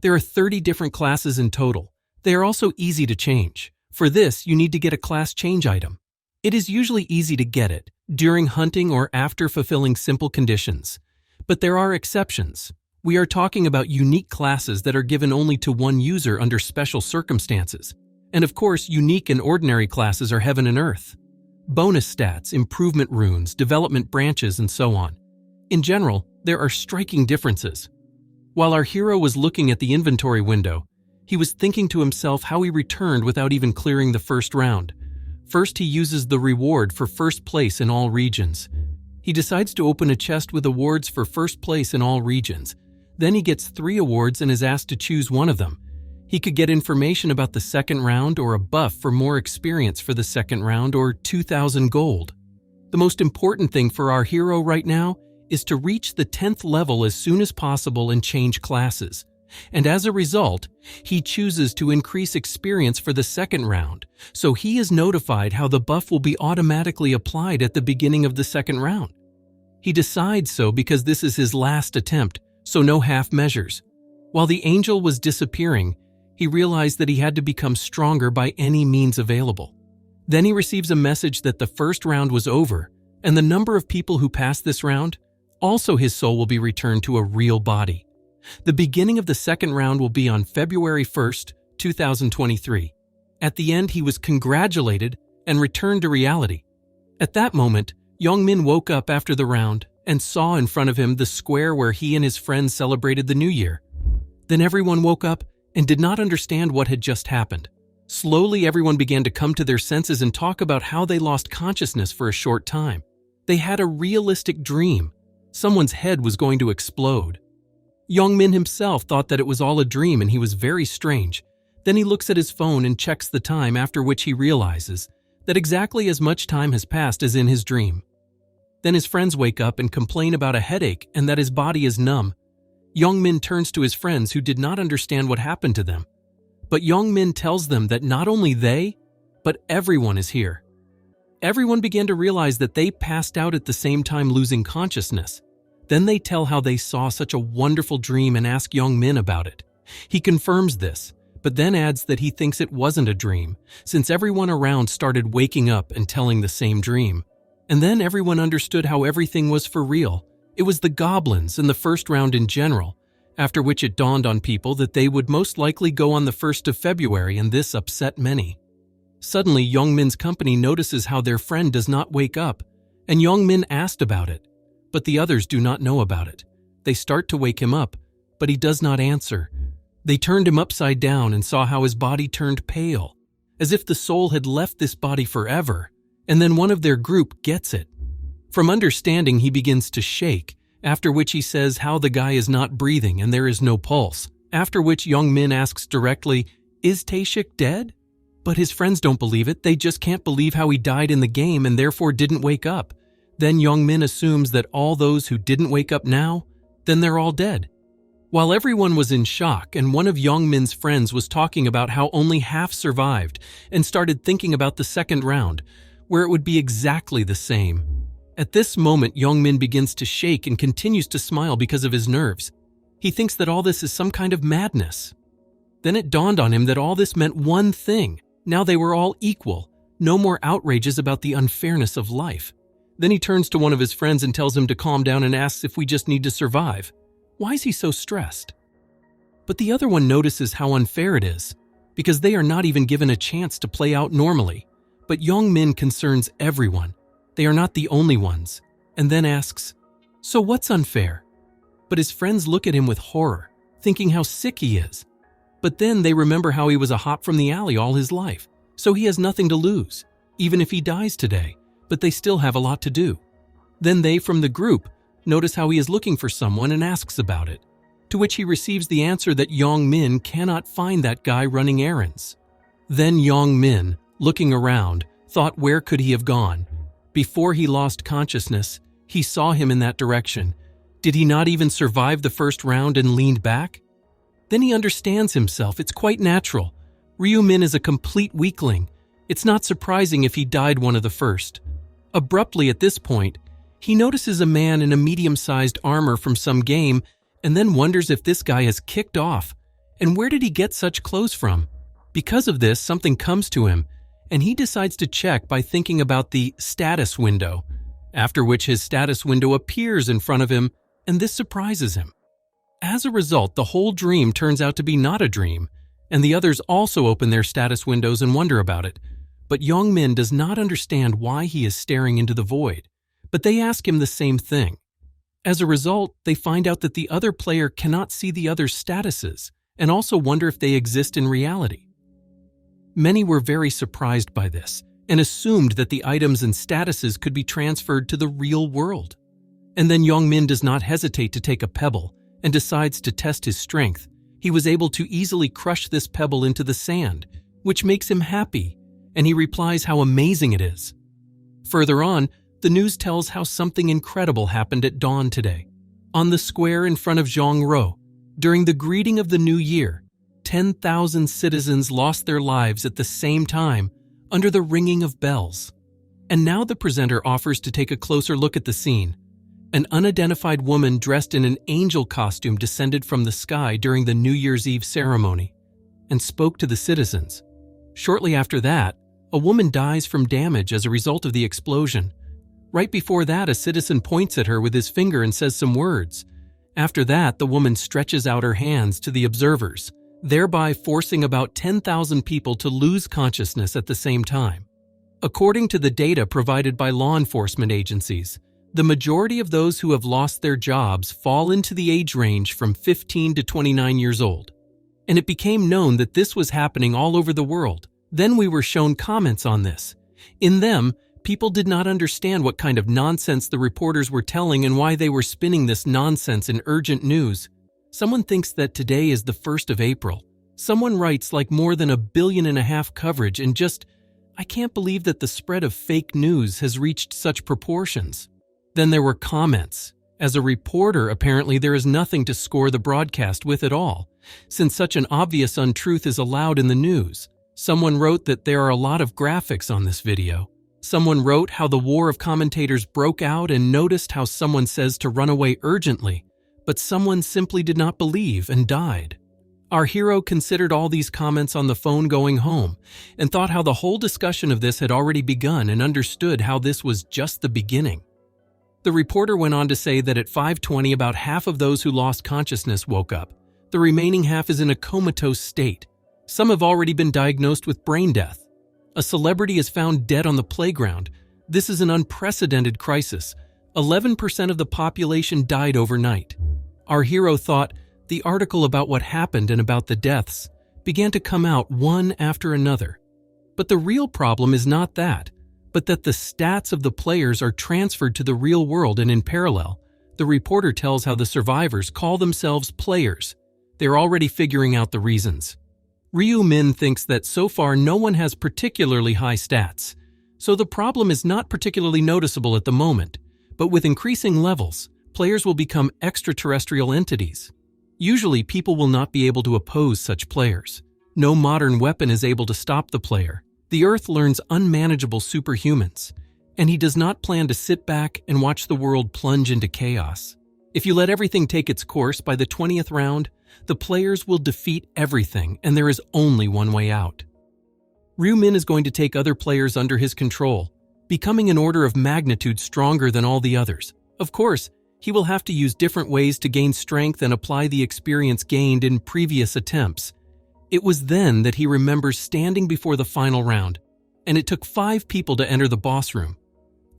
There are 30 different classes in total. They are also easy to change. For this, you need to get a class change item. It is usually easy to get it during hunting or after fulfilling simple conditions. But there are exceptions. We are talking about unique classes that are given only to one user under special circumstances. And of course, unique and ordinary classes are heaven and earth. Bonus stats, improvement runes, development branches, and so on. In general, there are striking differences. While our hero was looking at the inventory window, he was thinking to himself how he returned without even clearing the first round. First, he uses the reward for first place in all regions. He decides to open a chest with awards for first place in all regions. Then he gets 3 awards and is asked to choose one of them. He could get information about the second round or a buff for more experience for the second round or 2,000 gold. The most important thing for our hero right now is to reach the 10th level as soon as possible and change classes. And as a result, he chooses to increase experience for the second round, so he is notified how the buff will be automatically applied at the beginning of the second round. He decides so because this is his last attempt, so no half measures. While the angel was disappearing, he realized that he had to become stronger by any means available. Then he receives a message that the first round was over, and the number of people who passed this round, also his soul will be returned to a real body. The beginning of the second round will be on February 1st, 2023. At the end, he was congratulated and returned to reality. At that moment, Young-min woke up after the round and saw in front of him the square where he and his friends celebrated the New Year. Then everyone woke up and did not understand what had just happened. Slowly, everyone began to come to their senses and talk about how they lost consciousness for a short time. They had a realistic dream. Someone's head was going to explode. Young-min himself thought that it was all a dream and he was very strange. Then he looks at his phone and checks the time, after which he realizes that exactly as much time has passed as in his dream. Then his friends wake up and complain about a headache and that his body is numb. Young-min turns to his friends who did not understand what happened to them. But Young-min tells them that not only they, but everyone is here. Everyone began to realize that they passed out at the same time, losing consciousness. Then they tell how they saw such a wonderful dream and ask Young-min about it. He confirms this, but then adds that he thinks it wasn't a dream, since everyone around started waking up and telling the same dream. And then everyone understood how everything was for real. It was the goblins and the first round in general, after which it dawned on people that they would most likely go on the 1st of February, and this upset many. Suddenly, Young-min's company notices how their friend does not wake up, and Young-min asked about it. But the others do not know about it. They start to wake him up, but he does not answer. They turned him upside down and saw how his body turned pale, as if the soul had left this body forever, and then one of their group gets it. From understanding, he begins to shake, after which he says how the guy is not breathing and there is no pulse, after which Young Min asks directly, "Is Taeshik dead?" But his friends don't believe it. They just can't believe how he died in the game and therefore didn't wake up. Then Young Min assumes that all those who didn't wake up now, then they're all dead. While everyone was in shock and one of Young Min's friends was talking about how only half survived and started thinking about the second round, where it would be exactly the same. At this moment, Young Min begins to shake and continues to smile because of his nerves. He thinks that all this is some kind of madness. Then it dawned on him that all this meant one thing. Now they were all equal. No more outrages about the unfairness of life. Then he turns to one of his friends and tells him to calm down and asks if we just need to survive. Why is he so stressed? But the other one notices how unfair it is, because they are not even given a chance to play out normally. But Young Min concerns everyone. They are not the only ones, and then asks, "So what's unfair?" But his friends look at him with horror, thinking how sick he is. But then they remember how he was a hop from the alley all his life, so he has nothing to lose, even if he dies today, but they still have a lot to do. Then they from the group notice how he is looking for someone and asks about it, to which he receives the answer that Young Min cannot find that guy running errands. Then Young Min, looking around, thought where could he have gone? Before he lost consciousness, he saw him in that direction. Did he not even survive the first round and leaned back? Then he understands himself. It's quite natural. Ryu Min is a complete weakling. It's not surprising if he died one of the first. Abruptly at this point, he notices a man in a medium-sized armor from some game and then wonders if this guy has kicked off. And where did he get such clothes from? Because of this, something comes to him, and he decides to check by thinking about the status window, after which his status window appears in front of him, and this surprises him. As a result, the whole dream turns out to be not a dream, and the others also open their status windows and wonder about it. But Young Min does not understand why he is staring into the void, but they ask him the same thing. As a result, they find out that the other player cannot see the other's statuses, and also wonder if they exist in reality. Many were very surprised by this, and assumed that the items and statuses could be transferred to the real world. And then Young Min does not hesitate to take a pebble, and decides to test his strength. He was able to easily crush this pebble into the sand, which makes him happy, and he replies how amazing it is. Further on, the news tells how something incredible happened at dawn today. On the square in front of Zhongro, during the greeting of the new year, 10,000 citizens lost their lives at the same time under the ringing of bells. And now the presenter offers to take a closer look at the scene. An unidentified woman dressed in an angel costume descended from the sky during the New Year's Eve ceremony and spoke to the citizens. Shortly after that, a woman dies from damage as a result of the explosion. Right before that, a citizen points at her with his finger and says some words. After that, the woman stretches out her hands to the observers, thereby forcing about 10,000 people to lose consciousness at the same time. According to the data provided by law enforcement agencies, the majority of those who have lost their jobs fall into the age range from 15 to 29 years old. And it became known that this was happening all over the world. Then we were shown comments on this. In them, people did not understand what kind of nonsense the reporters were telling and why they were spinning this nonsense in urgent news. Someone thinks that today is the 1st of April. Someone writes like more than 1.5 billion coverage and just, I can't believe that the spread of fake news has reached such proportions. Then there were comments. As a reporter, apparently there is nothing to score the broadcast with at all, since such an obvious untruth is allowed in the news. Someone wrote that there are a lot of graphics on this video. Someone wrote how the war of commentators broke out and noticed how someone says to run away urgently, but someone simply did not believe and died. Our hero considered all these comments on the phone going home and thought how the whole discussion of this had already begun and understood how this was just the beginning. The reporter went on to say that at 5:20 about half of those who lost consciousness woke up. The remaining half is in a comatose state. Some have already been diagnosed with brain death. A celebrity is found dead on the playground. This is an unprecedented crisis. 11% of the population died overnight. Our hero thought, The article about what happened and about the deaths began to come out one after another. But the real problem is not that, but that the stats of the players are transferred to the real world, and in parallel, the reporter tells how the survivors call themselves players. They're already figuring out the reasons. Ryu Min thinks that so far no one has particularly high stats, so the problem is not particularly noticeable at the moment, but with increasing levels, players will become extraterrestrial entities. Usually, people will not be able to oppose such players. No modern weapon is able to stop the player. The Earth learns unmanageable superhumans, and he does not plan to sit back and watch the world plunge into chaos. If you let everything take its course, by the 20th round, the players will defeat everything, and there is only one way out. Ryu Min is going to take other players under his control, becoming an order of magnitude stronger than all the others. Of course, he will have to use different ways to gain strength and apply the experience gained in previous attempts. It was then that he remembers standing before the final round, and it took 5 people to enter the boss room.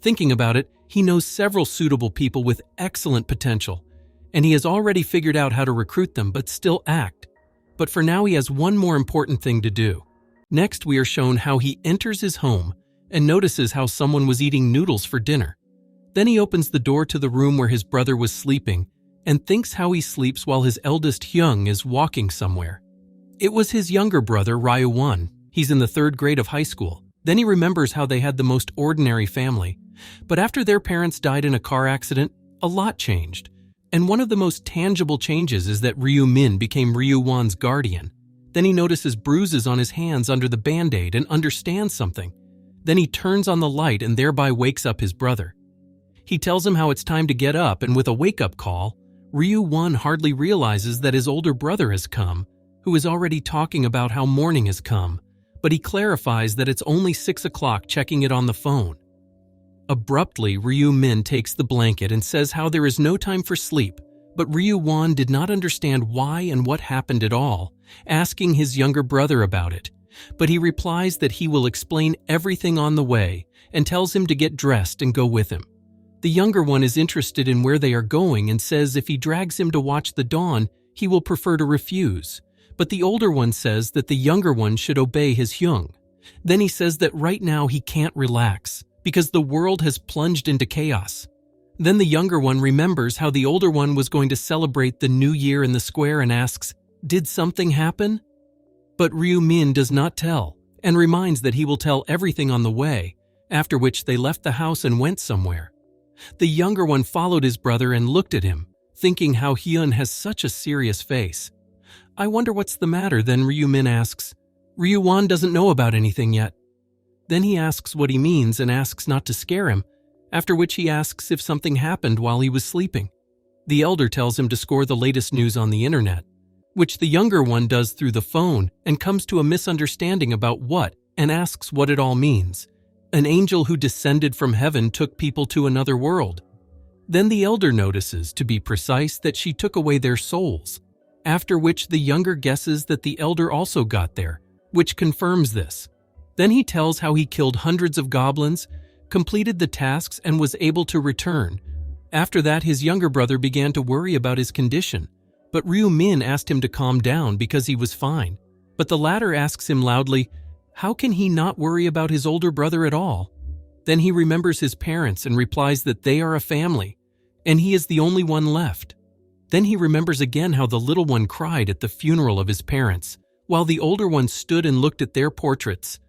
Thinking about it, he knows several suitable people with excellent potential, and he has already figured out how to recruit them but still act. But for now, he has one more important thing to do. Next, we are shown how he enters his home and notices how someone was eating noodles for dinner. Then he opens the door to the room where his brother was sleeping and thinks how he sleeps while his eldest Hyung is walking somewhere. It was his younger brother, Ryu-won. He's in the 3rd grade of high school. Then he remembers how they had the most ordinary family. But after their parents died in a car accident, a lot changed. And one of the most tangible changes is that Ryu Min became Ryu-won's guardian. Then he notices bruises on his hands under the band-aid and understands something. Then he turns on the light and thereby wakes up his brother. He tells him how it's time to get up, and with a wake-up call, Ryu-won hardly realizes that his older brother has come, who is already talking about how morning has come, but he clarifies that it's only 6 o'clock, checking it on the phone. Abruptly, Ryu Min takes the blanket and says how there is no time for sleep, but Ryu-won did not understand why and what happened at all, asking his younger brother about it. But he replies that he will explain everything on the way and tells him to get dressed and go with him. The younger one is interested in where they are going and says if he drags him to watch the dawn, he will prefer to refuse. But the older one says that the younger one should obey his Hyung. Then he says that right now he can't relax, because the world has plunged into chaos. Then the younger one remembers how the older one was going to celebrate the new year in the square and asks, "Did something happen?" But Ryu Min does not tell, and reminds that he will tell everything on the way, after which they left the house and went somewhere. The younger one followed his brother and looked at him, thinking how Hyun has such a serious face. "I wonder what's the matter," then Ryu Min asks. "Ryu-won doesn't know about anything yet." Then he asks what he means and asks not to scare him, after which he asks if something happened while he was sleeping. The elder tells him to score the latest news on the internet, which the younger one does through the phone and comes to a misunderstanding about what and asks what it all means. An angel who descended from heaven took people to another world. Then the elder notices, to be precise, that she took away their souls, after which the younger guesses that the elder also got there, which confirms this. Then he tells how he killed hundreds of goblins, completed the tasks, and was able to return. After that, his younger brother began to worry about his condition, but Ryu Min asked him to calm down because he was fine. But the latter asks him loudly, how can he not worry about his older brother at all? Then he remembers his parents and replies that they are a family, and he is the only one left. Then he remembers again how the little one cried at the funeral of his parents, while the older one stood and looked at their portraits.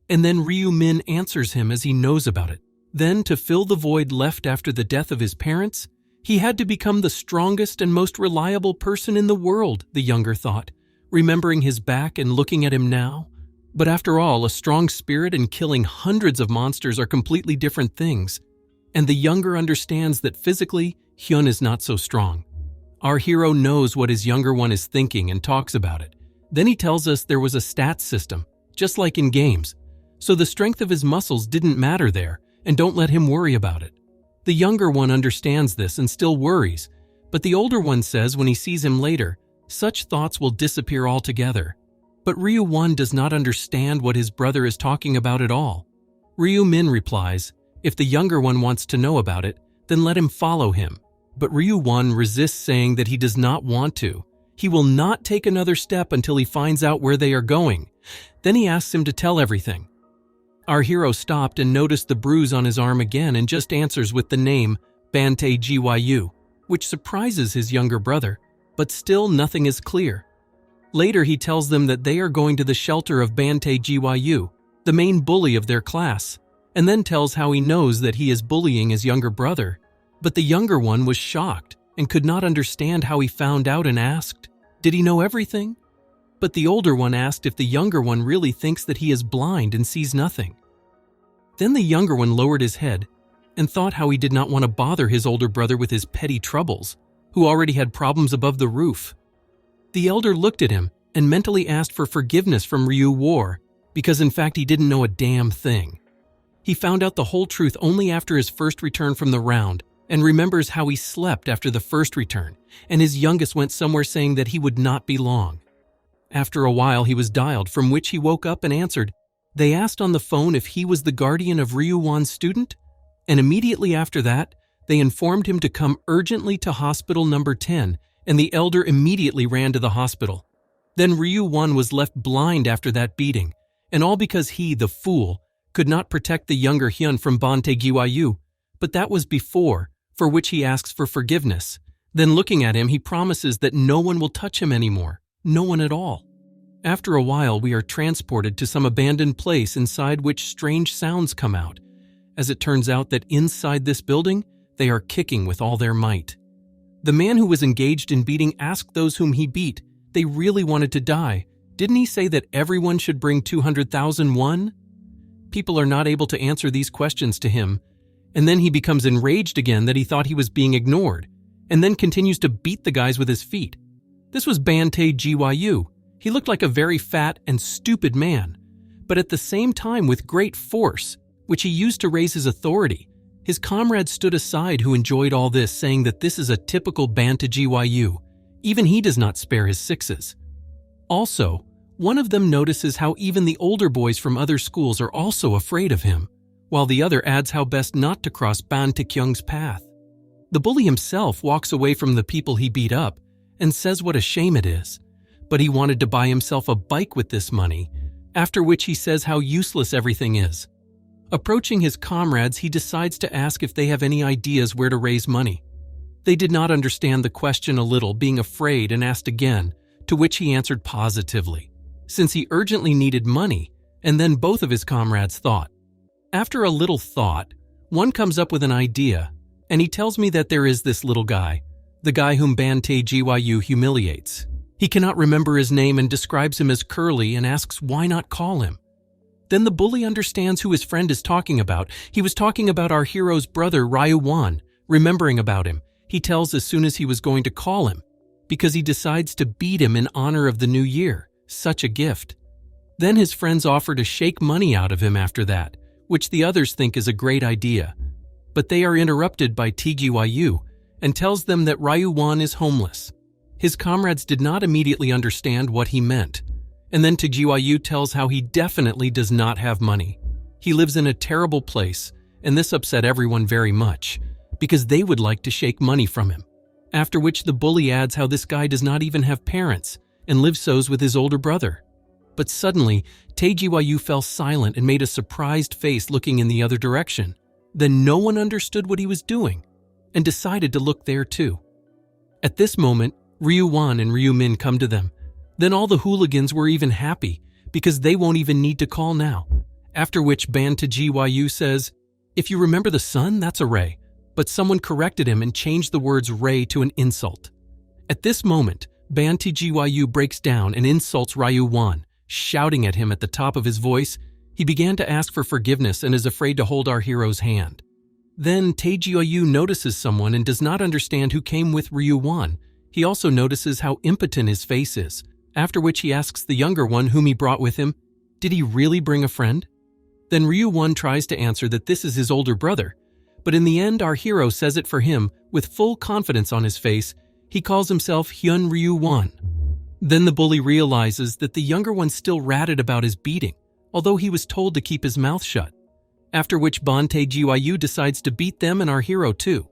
And then Ryu Min answers him as he knows about it. Then, to fill the void left after the death of his parents, he had to become the strongest and most reliable person in the world, the younger thought, remembering his back and looking at him now. But after all, a strong spirit and killing hundreds of monsters are completely different things, and the younger understands that physically, Hyun is not so strong. Our hero knows what his younger one is thinking and talks about it. Then he tells us there was a stats system, just like in games, so the strength of his muscles didn't matter there, and don't let him worry about it. The younger one understands this and still worries, but the older one says when he sees him later, such thoughts will disappear altogether. But Ryu-won does not understand what his brother is talking about at all. Ryu Min replies, if the younger one wants to know about it, then let him follow him. But Ryu-won resists, saying that he does not want to. He will not take another step until he finds out where they are going. Then he asks him to tell everything. Our hero stopped and noticed the bruise on his arm again and just answers with the name Bante Gyu, which surprises his younger brother, but still nothing is clear. Later he tells them that they are going to the shelter of Bante Gyu, the main bully of their class, and then tells how he knows that he is bullying his younger brother. But the younger one was shocked and could not understand how he found out and asked, "Did he know everything?" But the older one asked if the younger one really thinks that he is blind and sees nothing. Then the younger one lowered his head and thought how he did not want to bother his older brother with his petty troubles, who already had problems above the roof. The elder looked at him and mentally asked for forgiveness from Ryu War, because in fact he didn't know a damn thing. He found out the whole truth only after his first return from the round, and remembers how he slept after the first return, and his youngest went somewhere saying that he would not be long. After a while he was dialed, from which he woke up and answered. They asked on the phone if he was the guardian of Ryu Wan's student, and immediately after that, they informed him to come urgently to hospital number 10, and the elder immediately ran to the hospital. Then Ryu Wan was left blind after that beating, and all because he, the fool, could not protect the younger Hyun from Bante Gyu, but that was before, for which he asks for forgiveness. Then looking at him, he promises that no one will touch him anymore, no one at all. After a while, we are transported to some abandoned place inside which strange sounds come out. As it turns out that inside this building, they are kicking with all their might. The man who was engaged in beating asked those whom he beat, they really wanted to die. Didn't he say that everyone should bring 200,000 won? People are not able to answer these questions to him, and then he becomes enraged again that he thought he was being ignored, and then continues to beat the guys with his feet. This was Bante Gyu. He looked like a very fat and stupid man, but at the same time with great force, which he used to raise his authority. His comrades stood aside who enjoyed all this, saying that this is a typical Bante Gyu. Even he does not spare his sixes. Also, one of them notices how even the older boys from other schools are also afraid of him, while the other adds how best not to cross Ban Taekyung's path. The bully himself walks away from the people he beat up and says what a shame it is, but he wanted to buy himself a bike with this money, after which he says how useless everything is. Approaching his comrades, he decides to ask if they have any ideas where to raise money. They did not understand the question a little, being afraid, and asked again, to which he answered positively, since he urgently needed money, and then both of his comrades thought. After a little thought, one comes up with an idea, and he tells me that there is this little guy, the guy whom Bante Gyu humiliates. He cannot remember his name and describes him as curly and asks why not call him. Then the bully understands who his friend is talking about. He was talking about our hero's brother, Ryu Wan. Remembering about him, he tells as soon as he was going to call him, because he decides to beat him in honor of the new year. Such a gift. Then his friends offer to shake money out of him after that, which the others think is a great idea. But they are interrupted by Gyu and tells them that Ryu Wan is homeless. His comrades did not immediately understand what he meant. And then Gyu tells how he definitely does not have money. He lives in a terrible place, and this upset everyone very much, because they would like to shake money from him. After which the bully adds how this guy does not even have parents and lives so with his older brother. But suddenly, Gyu fell silent and made a surprised face looking in the other direction. Then no one understood what he was doing and decided to look there too. At this moment, Ryu Wan and Ryu Min come to them. Then all the hooligans were even happy because they won't even need to call now. After which Bante Gyu says, "If you remember the sun, that's a ray." But someone corrected him and changed the words ray to an insult. At this moment, Bante Gyu breaks down and insults Ryu Wan, shouting at him at the top of his voice. He began to ask for forgiveness and is afraid to hold our hero's hand. Then Gyu notices someone and does not understand who came with Ryu Wan. He also notices how impotent his face is, after which he asks the younger one whom he brought with him, did he really bring a friend? Then Ryu Wan tries to answer that this is his older brother, but in the end our hero says it for him with full confidence on his face. He calls himself Hyun Ryu Wan. Then the bully realizes that the younger one still ratted about his beating, although he was told to keep his mouth shut. After which Bante Gyu decides to beat them and our hero too.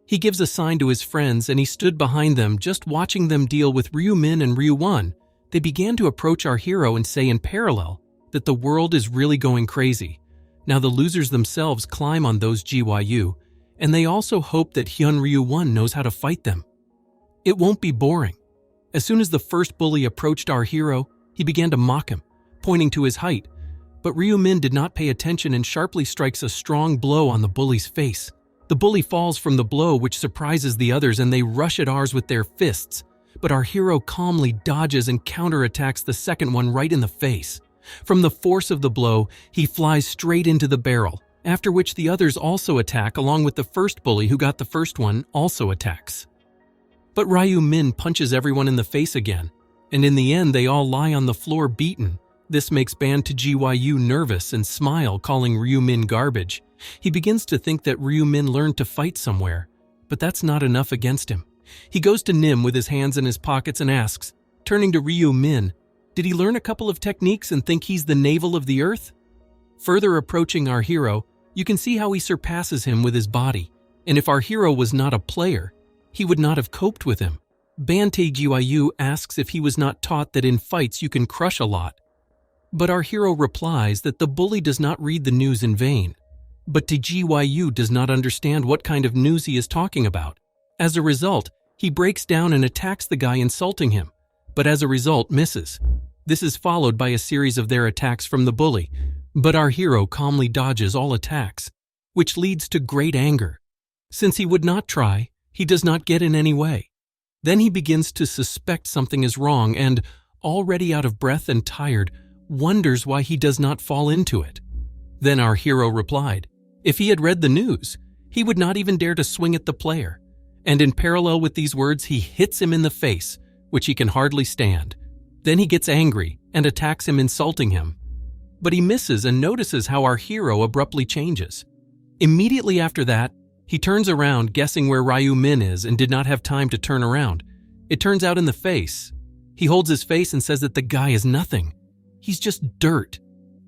He gives a sign to his friends and he stood behind them just watching them deal with Ryu-min and Ryu-won. They began to approach our hero and say in parallel that the world is really going crazy. Now the losers themselves climb on those GYU, and they also hope that Hyun Ryu-won knows how to fight them. It won't be boring. As soon as the first bully approached our hero, he began to mock him, pointing to his height. But Ryu-min did not pay attention and sharply strikes a strong blow on the bully's face. The bully falls from the blow, which surprises the others, and they rush at ours with their fists. But our hero calmly dodges and counterattacks the second one right in the face. From the force of the blow, he flies straight into the barrel, after which the others also attack along with the first bully who got the first one also attacks. But Ryu-min punches everyone in the face again, and in the end they all lie on the floor beaten. This makes Ban to GYU nervous and smile, calling Ryu-min garbage. He begins to think that Ryu-min learned to fight somewhere, but that's not enough against him. He goes to Nim with his hands in his pockets and asks, turning to Ryu-min, did he learn a couple of techniques and think he's the navel of the earth? Further approaching our hero, you can see how he surpasses him with his body, and if our hero was not a player, he would not have coped with him. Bante GYU asks if he was not taught that in fights you can crush a lot. But our hero replies that the bully does not read the news in vain. But GYU does not understand what kind of news he is talking about. As a result, he breaks down and attacks the guy insulting him, but as a result misses. This is followed by a series of their attacks from the bully, but our hero calmly dodges all attacks, which leads to great anger. Since he would not try, he does not get in any way. Then he begins to suspect something is wrong and, already out of breath and tired, wonders why he does not fall into it. Then our hero replied, if he had read the news, he would not even dare to swing at the player. And in parallel with these words, he hits him in the face, which he can hardly stand. Then he gets angry and attacks him, insulting him. But he misses and notices how our hero abruptly changes. Immediately after that, he turns around guessing where Ryu-min is and did not have time to turn around. It turns out in the face. He holds his face and says that the guy is nothing. He's just dirt.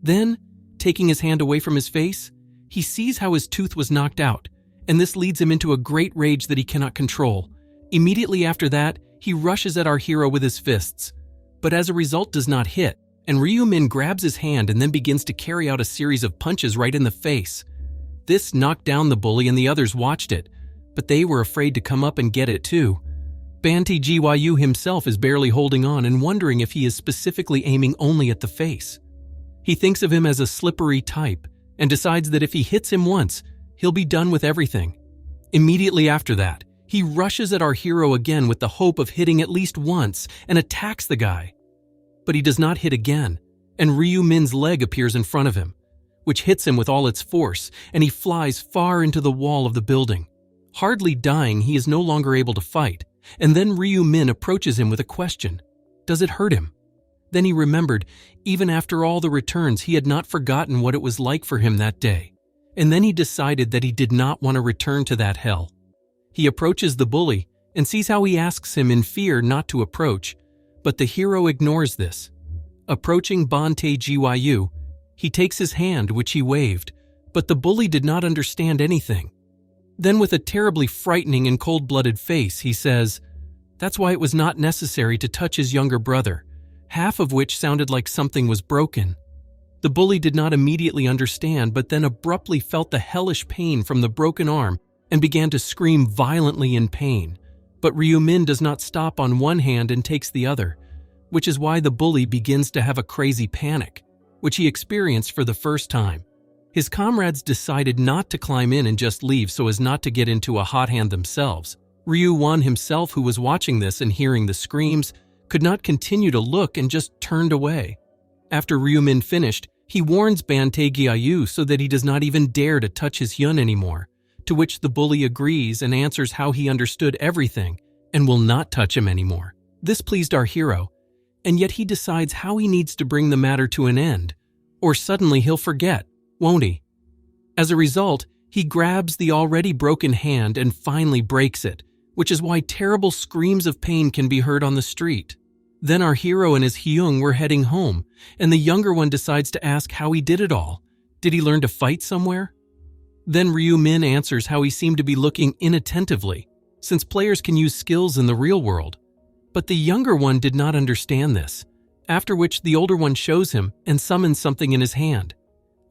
Then, taking his hand away from his face, he sees how his tooth was knocked out, and this leads him into a great rage that he cannot control. Immediately after that, he rushes at our hero with his fists, but as a result does not hit, and Ryu-min grabs his hand and then begins to carry out a series of punches right in the face. This knocked down the bully and the others watched it, but they were afraid to come up and get it too. Banti GYU himself is barely holding on and wondering if he is specifically aiming only at the face. He thinks of him as a slippery type and decides that if he hits him once, he'll be done with everything. Immediately after that, he rushes at our hero again with the hope of hitting at least once and attacks the guy. But he does not hit again, and Ryu-min's leg appears in front of him, which hits him with all its force, and he flies far into the wall of the building. Hardly dying, he is no longer able to fight, and then Ryu-min approaches him with a question. Does it hurt him? Then he remembered, even after all the returns, he had not forgotten what it was like for him that day. And then he decided that he did not want to return to that hell. He approaches the bully and sees how he asks him in fear not to approach, but the hero ignores this. Approaching Bante GYU, he takes his hand, which he waved, but the bully did not understand anything. Then with a terribly frightening and cold-blooded face, he says, that's why it was not necessary to touch his younger brother, half of which sounded like something was broken. The bully did not immediately understand, but then abruptly felt the hellish pain from the broken arm and began to scream violently in pain. But Ryu-min does not stop on one hand and takes the other, which is why the bully begins to have a crazy panic, which he experienced for the first time. His comrades decided not to climb in and just leave so as not to get into a hot hand themselves. Ryu-won himself, who was watching this and hearing the screams, could not continue to look and just turned away. After Ryu-min finished, he warns Bante GYU so that he does not even dare to touch his Hyun anymore, to which the bully agrees and answers how he understood everything and will not touch him anymore. This pleased our hero, and yet he decides how he needs to bring the matter to an end, or suddenly he'll forget, won't he? As a result, he grabs the already broken hand and finally breaks it, which is why terrible screams of pain can be heard on the street. Then our hero and his Hyung were heading home, and the younger one decides to ask how he did it all. Did he learn to fight somewhere? Then Ryu Min answers how he seemed to be looking inattentively, since players can use skills in the real world. But the younger one did not understand this, after which the older one shows him and summons something in his hand.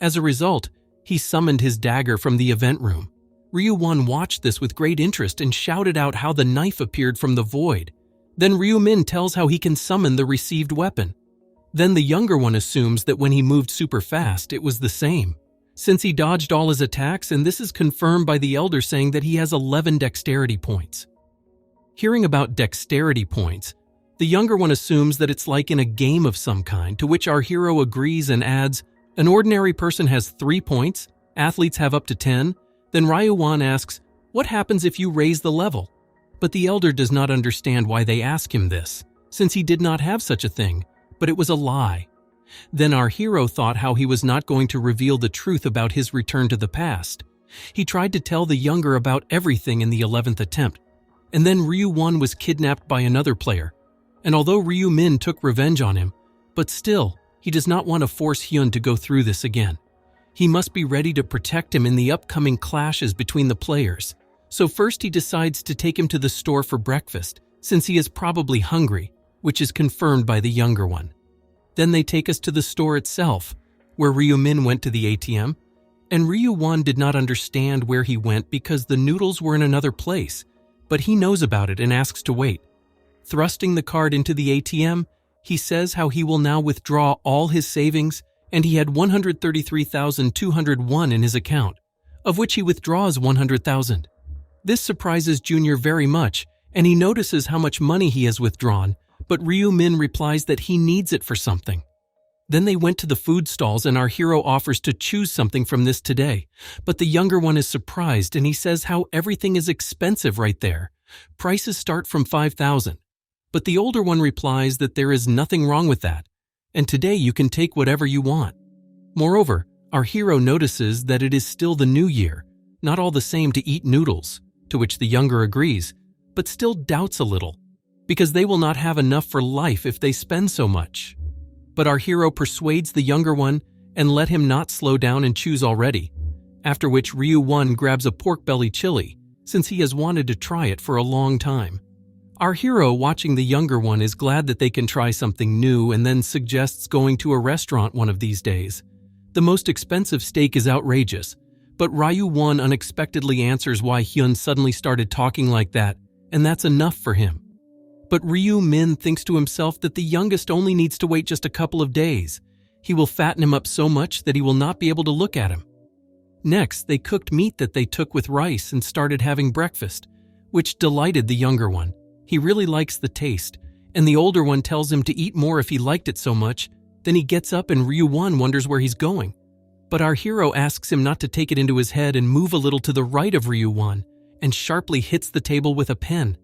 As a result, he summoned his dagger from the event room. Ryu Won watched this with great interest and shouted out how the knife appeared from the void. Then Ryu Min tells how he can summon the received weapon. Then the younger one assumes that when he moved super fast, it was the same, since he dodged all his attacks, and this is confirmed by the elder saying that he has 11 dexterity points. Hearing about dexterity points, the younger one assumes that it's like in a game of some kind, to which our hero agrees and adds, an ordinary person has 3 points, athletes have up to 10. Then Ryu Won asks, what happens if you raise the level? But the elder does not understand why they ask him this, since he did not have such a thing, but it was a lie. Then our hero thought how he was not going to reveal the truth about his return to the past. He tried to tell the younger about everything in the 11th attempt, and then Ryu Won was kidnapped by another player. And although Ryu Min took revenge on him, but still, he does not want to force Hyun to go through this again. He must be ready to protect him in the upcoming clashes between the players. So first he decides to take him to the store for breakfast, since he is probably hungry, which is confirmed by the younger one. Then they take us to the store itself, where Ryu Min went to the ATM, and Ryu Won did not understand where he went because the noodles were in another place, but he knows about it and asks to wait. Thrusting the card into the ATM, he says how he will now withdraw all his savings, and he had 133,201 in his account, of which he withdraws 100,000. This surprises Junior very much, and he notices how much money he has withdrawn, but Ryu Min replies that he needs it for something. Then they went to the food stalls and our hero offers to choose something from this today, but the younger one is surprised and he says how everything is expensive right there. Prices start from 5,000. But the older one replies that there is nothing wrong with that, and today you can take whatever you want. Moreover, our hero notices that it is still the new year, not all the same to eat noodles, to which the younger agrees, but still doubts a little, because they will not have enough for life if they spend so much. But our hero persuades the younger one and let him not slow down and choose already, after which Ryu Won grabs a pork belly chili, since he has wanted to try it for a long time. Our hero, watching the younger one, is glad that they can try something new and then suggests going to a restaurant one of these days. The most expensive steak is outrageous, but Ryu Won unexpectedly answers why Hyun suddenly started talking like that, and that's enough for him. But Ryu Min thinks to himself that the youngest only needs to wait just a couple of days. He will fatten him up so much that he will not be able to look at him. Next, they cooked meat that they took with rice and started having breakfast, which delighted the younger one. He really likes the taste, and the older one tells him to eat more if he liked it so much. Then he gets up and Ryu Won wonders where he's going. But our hero asks him not to take it into his head and move a little to the right of Ryu Won, and sharply hits the table with a pen.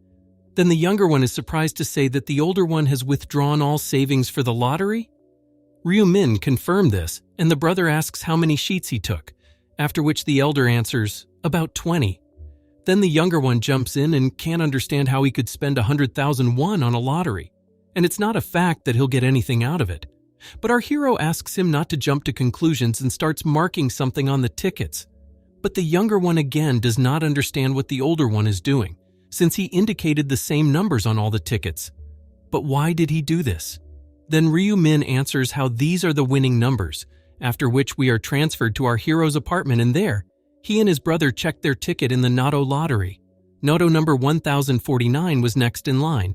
Then the younger one is surprised to say that the older one has withdrawn all savings for the lottery. Ryu Min confirmed this, and the brother asks how many sheets he took, after which the elder answers, about 20. Then the younger one jumps in and can't understand how he could spend 100,000 won on a lottery, and it's not a fact that he'll get anything out of it. But our hero asks him not to jump to conclusions and starts marking something on the tickets. But the younger one again does not understand what the older one is doing, since he indicated the same numbers on all the tickets. But why did he do this? Then Ryu Min answers how these are the winning numbers, after which we are transferred to our hero's apartment, and there, he and his brother checked their ticket in the Nato lottery. Nato number 1049 was next in line,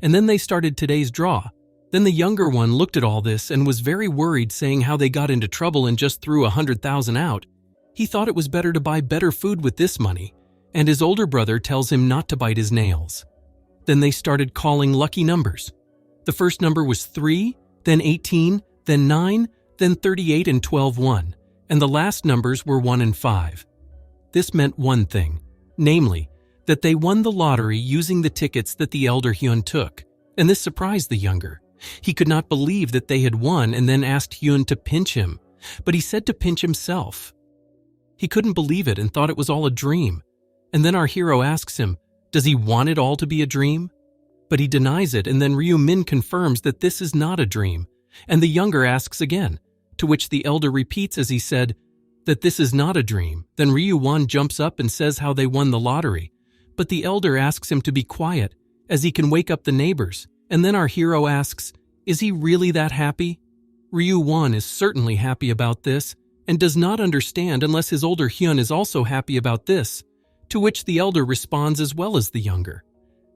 and then they started today's draw. Then the younger one looked at all this and was very worried, saying how they got into trouble and just threw 100,000 out. He thought it was better to buy better food with this money, and his older brother tells him not to bite his nails. Then they started calling lucky numbers. The first number was 3, then 18, then 9, then 38 and 12 won, and the last numbers were 1 and 5. This meant one thing, namely, that they won the lottery using the tickets that the elder Hyun took, and this surprised the younger. He could not believe that they had won and then asked Hyun to pinch him, but he said to pinch himself. He couldn't believe it and thought it was all a dream, and then our hero asks him, does he want it all to be a dream? But he denies it, and then Ryu Min confirms that this is not a dream, and the younger asks again, to which the elder repeats as he said, that this is not a dream. Then Ryu-won jumps up and says how they won the lottery, but the elder asks him to be quiet as he can wake up the neighbors. And then our hero asks, is he really that happy? Ryu-won is certainly happy about this and does not understand unless his older Hyun is also happy about this, to which the elder responds as well as the younger.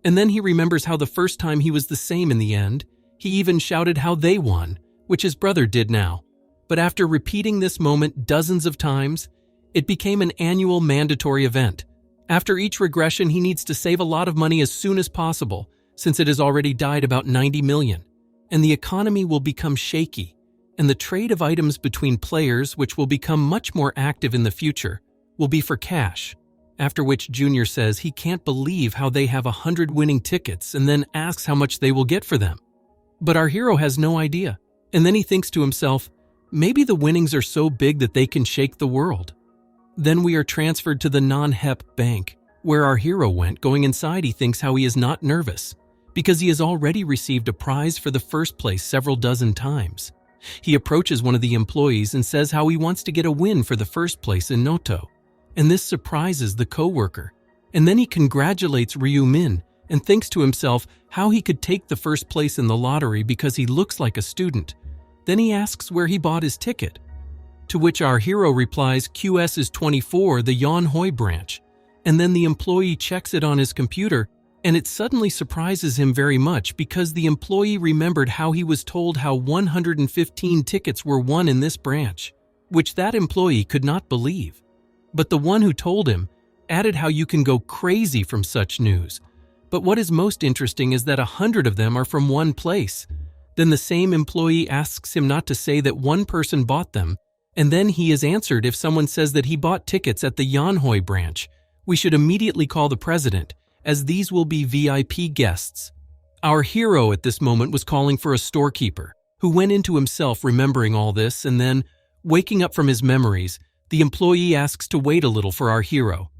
And then he remembers how the first time he was the same in the end. He even shouted how they won, which his brother did now. But after repeating this moment dozens of times, it became an annual mandatory event. After each regression, he needs to save a lot of money as soon as possible, since it has already died about 90 million, and the economy will become shaky, and the trade of items between players, which will become much more active in the future, will be for cash. After which Junior says he can't believe how they have 100 winning tickets and then asks how much they will get for them. But our hero has no idea, and then he thinks to himself, maybe the winnings are so big that they can shake the world. Then we are transferred to the non-HEP bank, where our hero went. Going inside, he thinks how he is not nervous, because he has already received a prize for the first place several dozen times. He approaches one of the employees and says how he wants to get a win for the first place in Noto, and this surprises the co-worker. And then he congratulates Ryu-min and thinks to himself how he could take the first place in the lottery because he looks like a student. Then he asks where he bought his ticket, to which our hero replies QS is 24, the Yonhoi branch. And then the employee checks it on his computer, and it suddenly surprises him very much because the employee remembered how he was told how 115 tickets were won in this branch, which that employee could not believe. But the one who told him added how you can go crazy from such news. But what is most interesting is that 100 of them are from one place. Then the same employee asks him not to say that one person bought them, and then he is answered if someone says that he bought tickets at the Yonhoi branch, we should immediately call the president, as these will be VIP guests. Our hero at this moment was calling for a storekeeper, who went into himself remembering all this, and then, waking up from his memories, the employee asks to wait a little for our hero.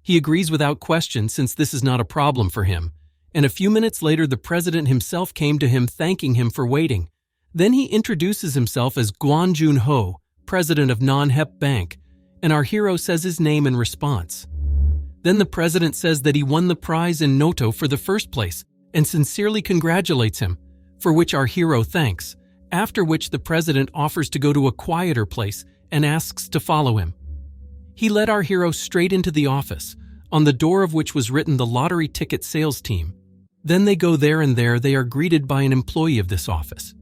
He agrees without question since this is not a problem for him, and a few minutes later the president himself came to him thanking him for waiting. Then he introduces himself as Guan Jun-ho, president of Non-HEP Bank, and our hero says his name in response. Then the president says that he won the prize in Noto for the first place and sincerely congratulates him, for which our hero thanks, after which the president offers to go to a quieter place and asks to follow him. He led our hero straight into the office, on the door of which was written the lottery ticket sales team. Then they go there, and there they are greeted by an employee of this office.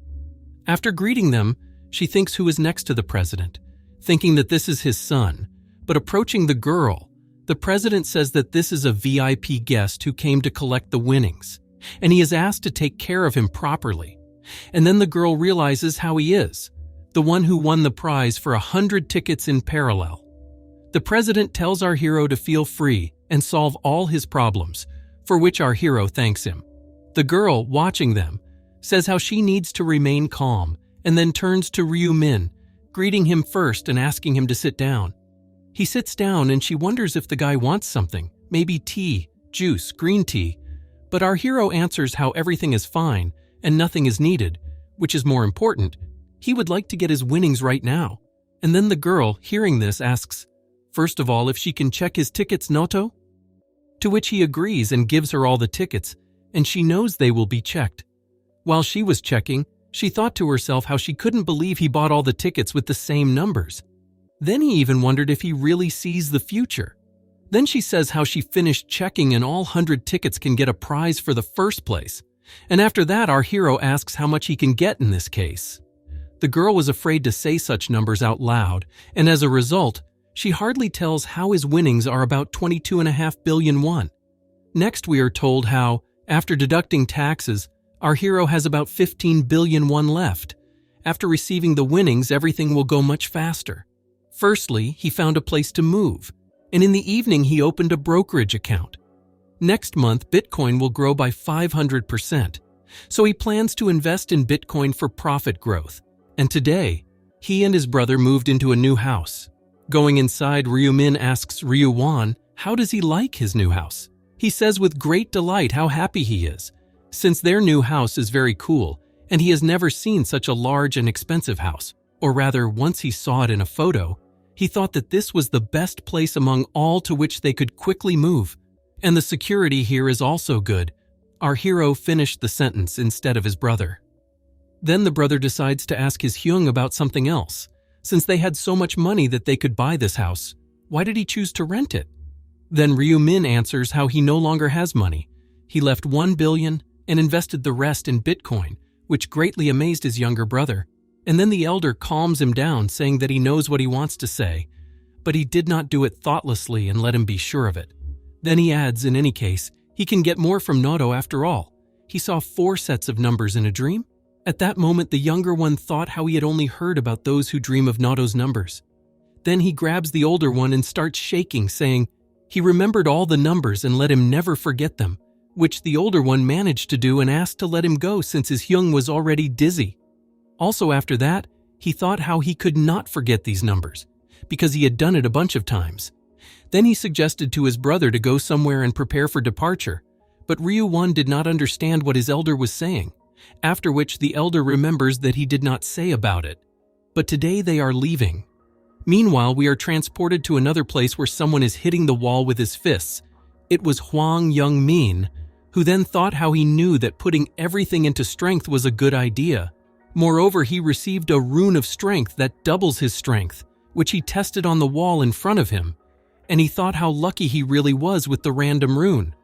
After greeting them, she thinks who is next to the president, thinking that this is his son, but approaching the girl, the president says that this is a VIP guest who came to collect the winnings, and he is asked to take care of him properly. And then the girl realizes how he is, the one who won the prize for 100 tickets in parallel. The president tells our hero to feel free and solve all his problems, for which our hero thanks him. The girl, watching them, says how she needs to remain calm and then turns to Ryu-min, greeting him first and asking him to sit down. He sits down and she wonders if the guy wants something, maybe tea, juice, green tea, but our hero answers how everything is fine and nothing is needed, which is more important. He would like to get his winnings right now. And then the girl, hearing this, asks, first of all, if she can check his tickets Noto? To which he agrees and gives her all the tickets, and she knows they will be checked. While she was checking, she thought to herself how she couldn't believe he bought all the tickets with the same numbers. Then he even wondered if he really sees the future. Then she says how she finished checking and all 100 tickets can get a prize for the first place. And after that, our hero asks how much he can get in this case. The girl was afraid to say such numbers out loud, and as a result, she hardly tells how his winnings are about 22.5 billion won. Next, we are told how, after deducting taxes, our hero has about 15 billion won left. After receiving the winnings, everything will go much faster. Firstly, he found a place to move, and in the evening he opened a brokerage account. Next month, Bitcoin will grow by 500%, so he plans to invest in Bitcoin for profit growth. And today, he and his brother moved into a new house. Going inside, Ryu-min asks Ryu-won how does he like his new house. He says with great delight how happy he is, since their new house is very cool, and he has never seen such a large and expensive house. Or rather, once he saw it in a photo, He thought that this was the best place among all to which they could quickly move. And the security here is also good. Our hero finished the sentence instead of his brother. Then the brother decides to ask his Hyung about something else. Since they had so much money that they could buy this house, why did he choose to rent it? Then Ryu Min answers how he no longer has money. He left 1 billion and invested the rest in Bitcoin, which greatly amazed his younger brother. And then the elder calms him down, saying that he knows what he wants to say, but he did not do it thoughtlessly and let him be sure of it. Then he adds, in any case, he can get more from Noto after all. He saw 4 sets of numbers in a dream. At that moment, the younger one thought how he had only heard about those who dream of Noto's numbers. Then he grabs the older one and starts shaking, saying he remembered all the numbers and let him never forget them, which the older one managed to do and asked to let him go since his Hyung was already dizzy. Also after that, he thought how he could not forget these numbers, because he had done it a bunch of times. Then he suggested to his brother to go somewhere and prepare for departure, but Ryu-won did not understand what his elder was saying, after which the elder remembers that he did not say about it. But today they are leaving. Meanwhile, we are transported to another place where someone is hitting the wall with his fists. It was Hwang Young-min, who then thought how he knew that putting everything into strength was a good idea. Moreover, he received a rune of strength that doubles his strength, which he tested on the wall in front of him, and he thought how lucky he really was with the random rune.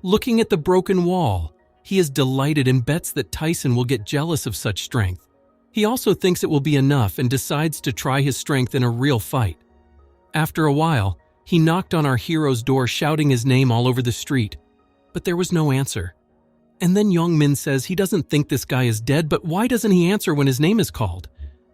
Looking at the broken wall, he is delighted and bets that Tyson will get jealous of such strength. He also thinks it will be enough and decides to try his strength in a real fight. After a while, he knocked on our hero's door shouting his name all over the street, but there was no answer. And then Young-min says he doesn't think this guy is dead, but why doesn't he answer when his name is called?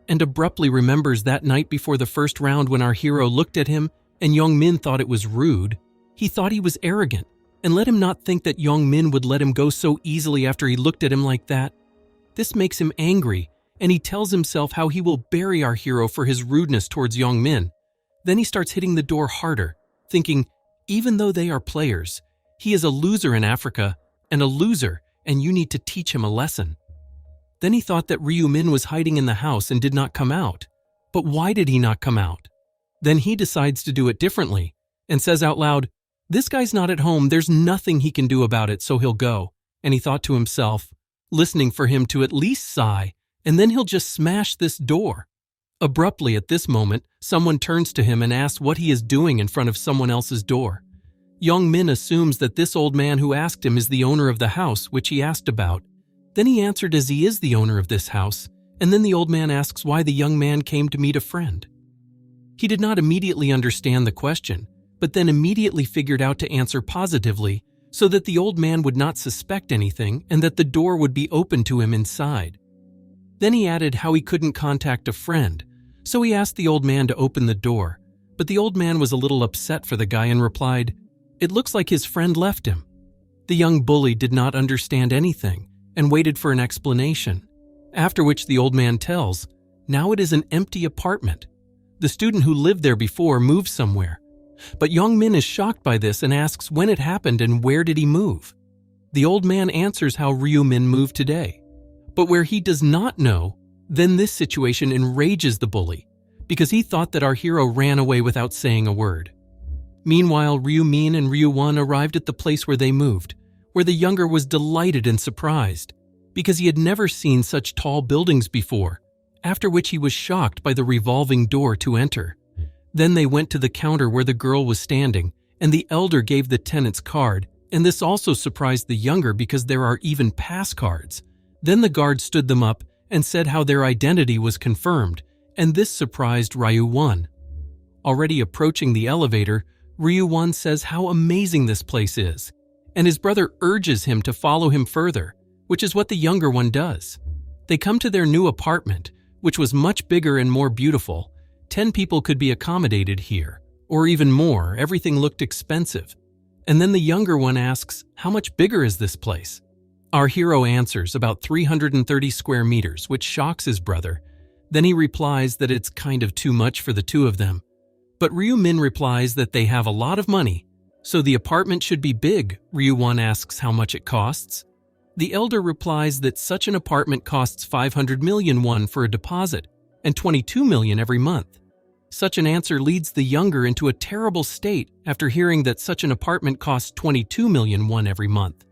And abruptly remembers that night before the first round when our hero looked at him and Young-min thought it was rude. He thought he was arrogant and let him not think that Young-min would let him go so easily after he looked at him like that. This makes him angry, and he tells himself how he will bury our hero for his rudeness towards Young-min. Then he starts hitting the door harder, thinking, even though they are players, he is a loser in Africa, and a loser, and you need to teach him a lesson. Then he thought that Ryu-min was hiding in the house and did not come out. But why did he not come out? Then he decides to do it differently, and says out loud, this guy's not at home, there's nothing he can do about it, so he'll go. And he thought to himself, listening for him to at least sigh, and then he'll just smash this door. Abruptly at this moment, someone turns to him and asks what he is doing in front of someone else's door. Young-min assumes that this old man who asked him is the owner of the house which he asked about. Then he answered as he is the owner of this house, and then the old man asks why the young man came to meet a friend. He did not immediately understand the question, but then immediately figured out to answer positively so that the old man would not suspect anything and that the door would be open to him inside. Then he added how he couldn't contact a friend, so he asked the old man to open the door, but the old man was a little upset for the guy and replied, it looks like his friend left him. The young bully did not understand anything and waited for an explanation, after which the old man tells, now it is an empty apartment. The student who lived there before moved somewhere, but Young-min is shocked by this and asks when it happened and where did he move. The old man answers how Ryu-min moved today, but where he does not know, then this situation enrages the bully, because he thought that our hero ran away without saying a word. Meanwhile, Ryu-min and Ryu-won arrived at the place where they moved, where the younger was delighted and surprised, because he had never seen such tall buildings before, after which he was shocked by the revolving door to enter. Then they went to the counter where the girl was standing, and the elder gave the tenant's card, and this also surprised the younger because there are even pass cards. Then the guard stood them up and said how their identity was confirmed, and this surprised Ryu-won. Already approaching the elevator, Ryu-won says how amazing this place is, and his brother urges him to follow him further, which is what the younger one does. They come to their new apartment, which was much bigger and more beautiful. 10 people could be accommodated here, or even more. Everything looked expensive. And then the younger one asks, how much bigger is this place? Our hero answers about 330 square meters, which shocks his brother. Then he replies that it's kind of too much for the two of them. But Ryu-min replies that they have a lot of money, so the apartment should be big. Ryu-won asks how much it costs. The elder replies that such an apartment costs 500 million won for a deposit and 22 million every month. Such an answer leads the younger into a terrible state after hearing that such an apartment costs 22 million won every month.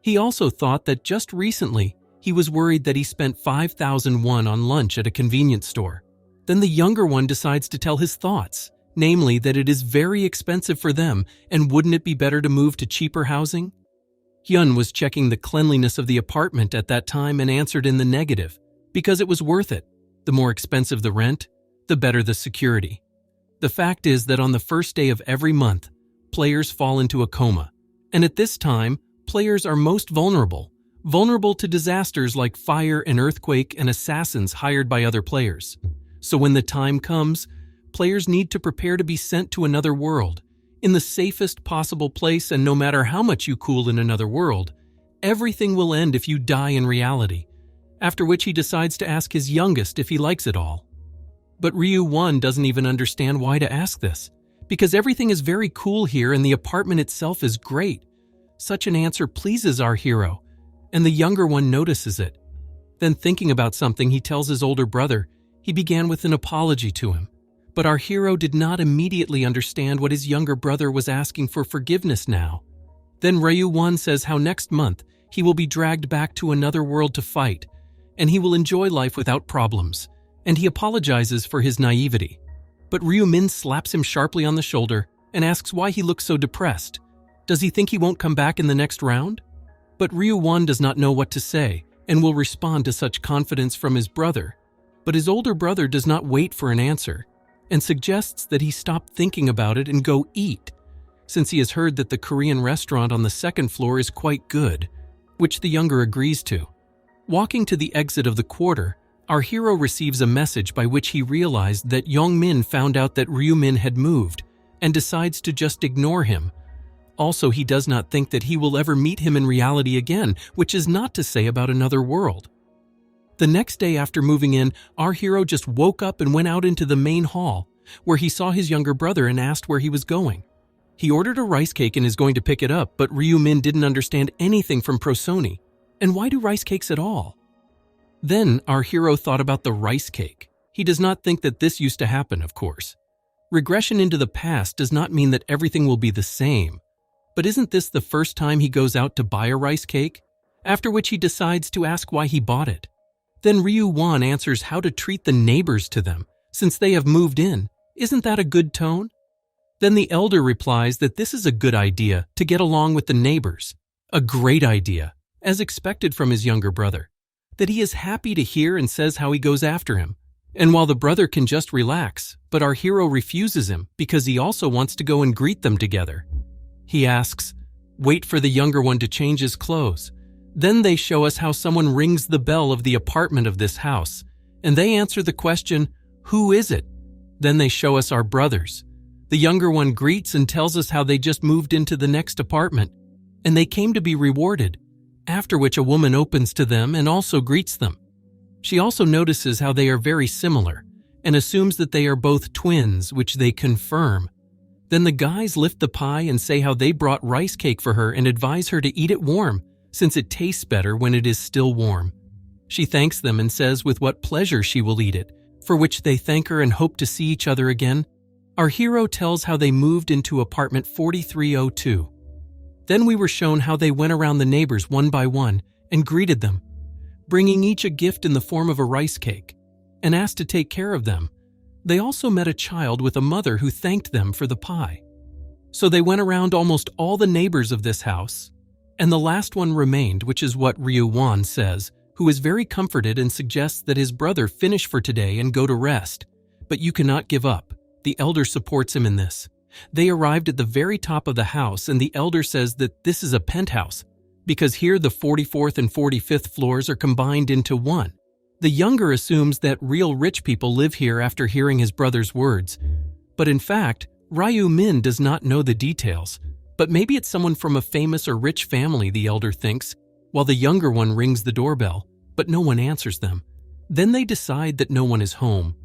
He also thought that just recently he was worried that he spent 5,000 won on lunch at a convenience store. Then the younger one decides to tell his thoughts, namely that it is very expensive for them and wouldn't it be better to move to cheaper housing? Hyun was checking the cleanliness of the apartment at that time and answered in the negative, because it was worth it. The more expensive the rent, the better the security. The fact is that on the first day of every month, players fall into a coma, and at this time, players are most vulnerable to disasters like fire and earthquake and assassins hired by other players. So when the time comes, players need to prepare to be sent to another world, in the safest possible place, and no matter how much you cool in another world, everything will end if you die in reality, after which he decides to ask his youngest if he likes it all. But Ryu-won doesn't even understand why to ask this, because everything is very cool here and the apartment itself is great. Such an answer pleases our hero, and the younger one notices it. Then thinking about something, he tells his older brother he began with an apology to him. But our hero did not immediately understand what his younger brother was asking for forgiveness now. Then Ryu-won says how next month he will be dragged back to another world to fight, and he will enjoy life without problems, and he apologizes for his naivety. But Ryu-min slaps him sharply on the shoulder and asks why he looks so depressed. Does he think he won't come back in the next round? But Ryu-won does not know what to say and will respond to such confidence from his brother. But his older brother does not wait for an answer and suggests that he stop thinking about it and go eat, since he has heard that the Korean restaurant on the second floor is quite good, which the younger agrees to. Walking to the exit of the quarter, our hero receives a message by which he realized that Young-min found out that Ryu-min had moved and decides to just ignore him. Also, he does not think that he will ever meet him in reality again, which is not to say about another world. The next day after moving in, our hero just woke up and went out into the main hall, where he saw his younger brother and asked where he was going. He ordered a rice cake and is going to pick it up, but Ryu-min didn't understand anything from prosony. And why do rice cakes at all? Then our hero thought about the rice cake. He does not think that this used to happen, of course. Regression into the past does not mean that everything will be the same. But isn't this the first time he goes out to buy a rice cake? After which he decides to ask why he bought it. Then Ryu-won answers how to treat the neighbors to them, since they have moved in. Isn't that a good tone? Then the elder replies that this is a good idea to get along with the neighbors. A great idea, as expected from his younger brother. That he is happy to hear and says how he goes after him. And while the brother can just relax, but our hero refuses him because he also wants to go and greet them together. He asks, wait for the younger one to change his clothes. Then they show us how someone rings the bell of the apartment of this house, and they answer the question, who is it? Then they show us our brothers. The younger one greets and tells us how they just moved into the next apartment, and they came to be rewarded, after which a woman opens to them and also greets them. She also notices how they are very similar, and assumes that they are both twins, which they confirm. Then the guys lift the pie and say how they brought rice cake for her and advise her to eat it warm, since it tastes better when it is still warm. She thanks them and says with what pleasure she will eat it, for which they thank her and hope to see each other again. Our hero tells how they moved into apartment 4302. Then we were shown how they went around the neighbors one by one and greeted them, bringing each a gift in the form of a rice cake, and asked to take care of them. They also met a child with a mother who thanked them for the pie. So they went around almost all the neighbors of this house, and the last one remained, which is what Ryu-won says, who is very comforted and suggests that his brother finish for today and go to rest. But you cannot give up. The elder supports him in this. They arrived at the very top of the house, and the elder says that this is a penthouse, because here the 44th and 45th floors are combined into one. The younger assumes that real rich people live here after hearing his brother's words. But in fact, Ryu-min does not know the details. But maybe it's someone from a famous or rich family, the elder thinks, while the younger one rings the doorbell, but no one answers them. Then they decide that no one is home.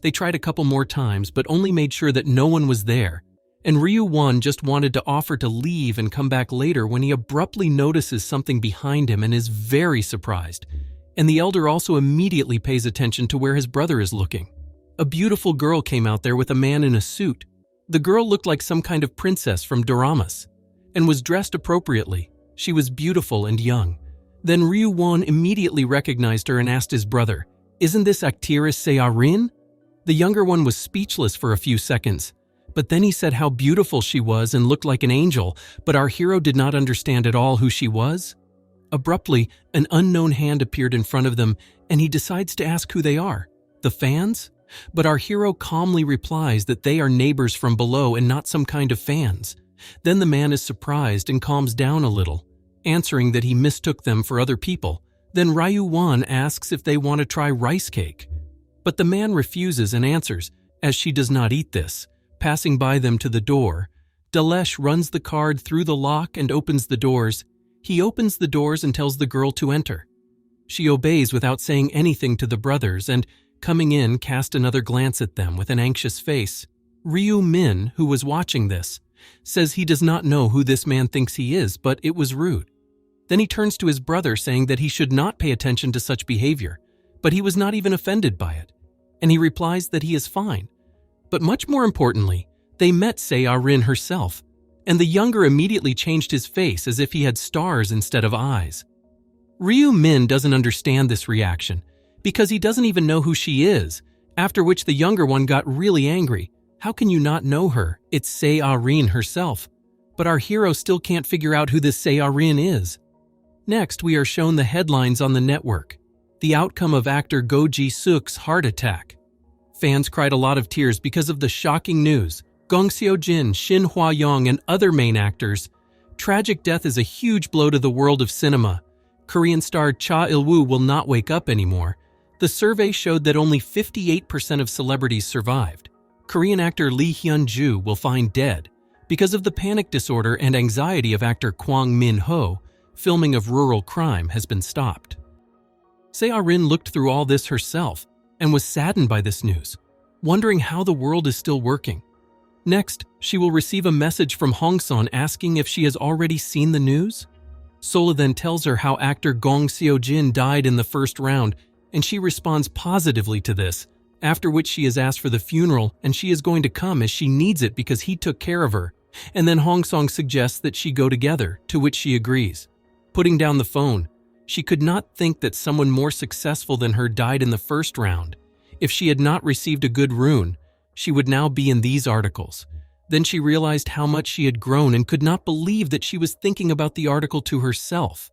They tried a couple more times, but only made sure that no one was there. And Ryu-won just wanted to offer to leave and come back later when he abruptly notices something behind him and is very surprised. And the elder also immediately pays attention to where his brother is looking. A beautiful girl came out there with a man in a suit. The girl looked like some kind of princess from doramas and was dressed appropriately. She was beautiful and young. Then Ryu Won immediately recognized her and asked his brother, "Isn't this actress Se-ah-rin?" The younger one was speechless for a few seconds, but then he said how beautiful she was and looked like an angel, but our hero did not understand at all who she was. Abruptly, an unknown hand appeared in front of them, and he decides to ask who they are. The fans? But our hero calmly replies that they are neighbors from below and not some kind of fans. Then the man is surprised and calms down a little, answering that he mistook them for other people. Then Ryu Won asks if they want to try rice cake. But the man refuses and answers, as she does not eat this. Passing by them to the door, Dalesh runs the card through the lock and opens the doors. He opens the doors and tells the girl to enter. She obeys without saying anything to the brothers and, coming in, cast another glance at them with an anxious face. Ryu Min, who was watching this, says he does not know who this man thinks he is, but it was rude. Then he turns to his brother saying that he should not pay attention to such behavior, but he was not even offended by it. And he replies that he is fine. But much more importantly, they met Se-ah-rin herself, and the younger immediately changed his face as if he had stars instead of eyes. Ryu Min doesn't understand this reaction, because he doesn't even know who she is, after which the younger one got really angry. How can you not know her? It's Se-ah-rin herself. But our hero still can't figure out who this Se-ah-rin is. Next, we are shown the headlines on the network. The outcome of actor Go Ji-suk's heart attack. Fans cried a lot of tears because of the shocking news. Gong Seo-jin, Shin Hwa-young, and other main actors. Tragic death is a huge blow to the world of cinema. Korean star Cha Il-woo will not wake up anymore. The survey showed that only 58% of celebrities survived. Korean actor Lee Hyun-joo will find dead. Because of the panic disorder and anxiety of actor Kwang Min-ho, filming of Rural Crime has been stopped. Se-ah-rin looked through all this herself and was saddened by this news, wondering how the world is still working. Next, she will receive a message from Hong-sun asking if she has already seen the news. Sola then tells her how actor Gong Seo-jin died in the first round, and she responds positively to this, after which she is asked for the funeral and she is going to come as she needs it because he took care of her, and then Hong-sung suggests that she go together, to which she agrees. Putting down the phone, she could not think that someone more successful than her died in the first round. If she had not received a good rune, she would now be in these articles. Then she realized how much she had grown and could not believe that she was thinking about the article to herself.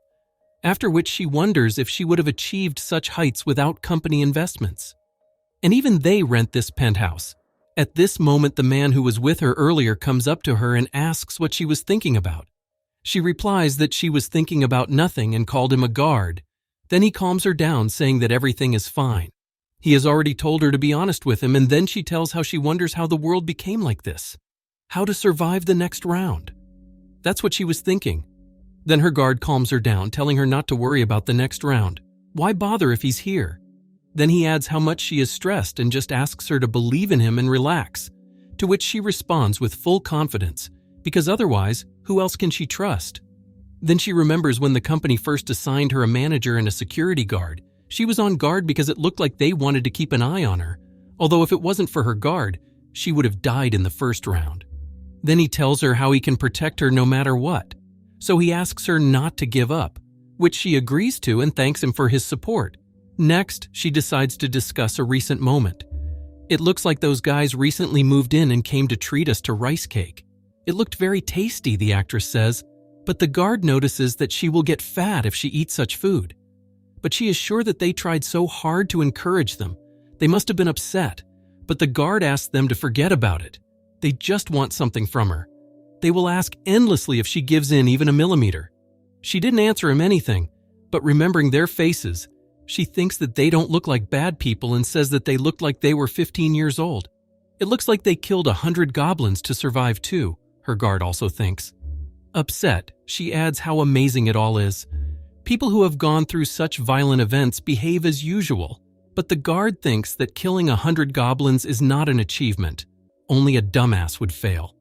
After which she wonders if she would have achieved such heights without company investments. And even they rent this penthouse. At this moment, the man who was with her earlier comes up to her and asks what she was thinking about. She replies that she was thinking about nothing and called him a guard. Then he calms her down, saying that everything is fine. He has already told her to be honest with him, and then she tells how she wonders how the world became like this. How to survive the next round. That's what she was thinking. Then her guard calms her down, telling her not to worry about the next round. Why bother if he's here? Then he adds how much she is stressed and just asks her to believe in him and relax, to which she responds with full confidence, because otherwise, who else can she trust? Then she remembers when the company first assigned her a manager and a security guard. She was on guard because it looked like they wanted to keep an eye on her, although if it wasn't for her guard, she would have died in the first round. Then he tells her how he can protect her no matter what, so he asks her not to give up, which she agrees to and thanks him for his support. Next, she decides to discuss a recent moment. It looks like those guys recently moved in and came to treat us to rice cake. It looked very tasty, the actress says, but the guard notices that she will get fat if she eats such food. But she is sure that they tried so hard to encourage them. They must have been upset, but the guard asks them to forget about it. They just want something from her. They will ask endlessly if she gives in even a millimeter. She didn't answer him anything, but remembering their faces, she thinks that they don't look like bad people and says that they looked like they were 15 years old. It looks like they killed 100 goblins to survive too, her guard also thinks. Upset, she adds how amazing it all is. People who have gone through such violent events behave as usual, but the guard thinks that killing 100 goblins is not an achievement. Only a dumbass would fail.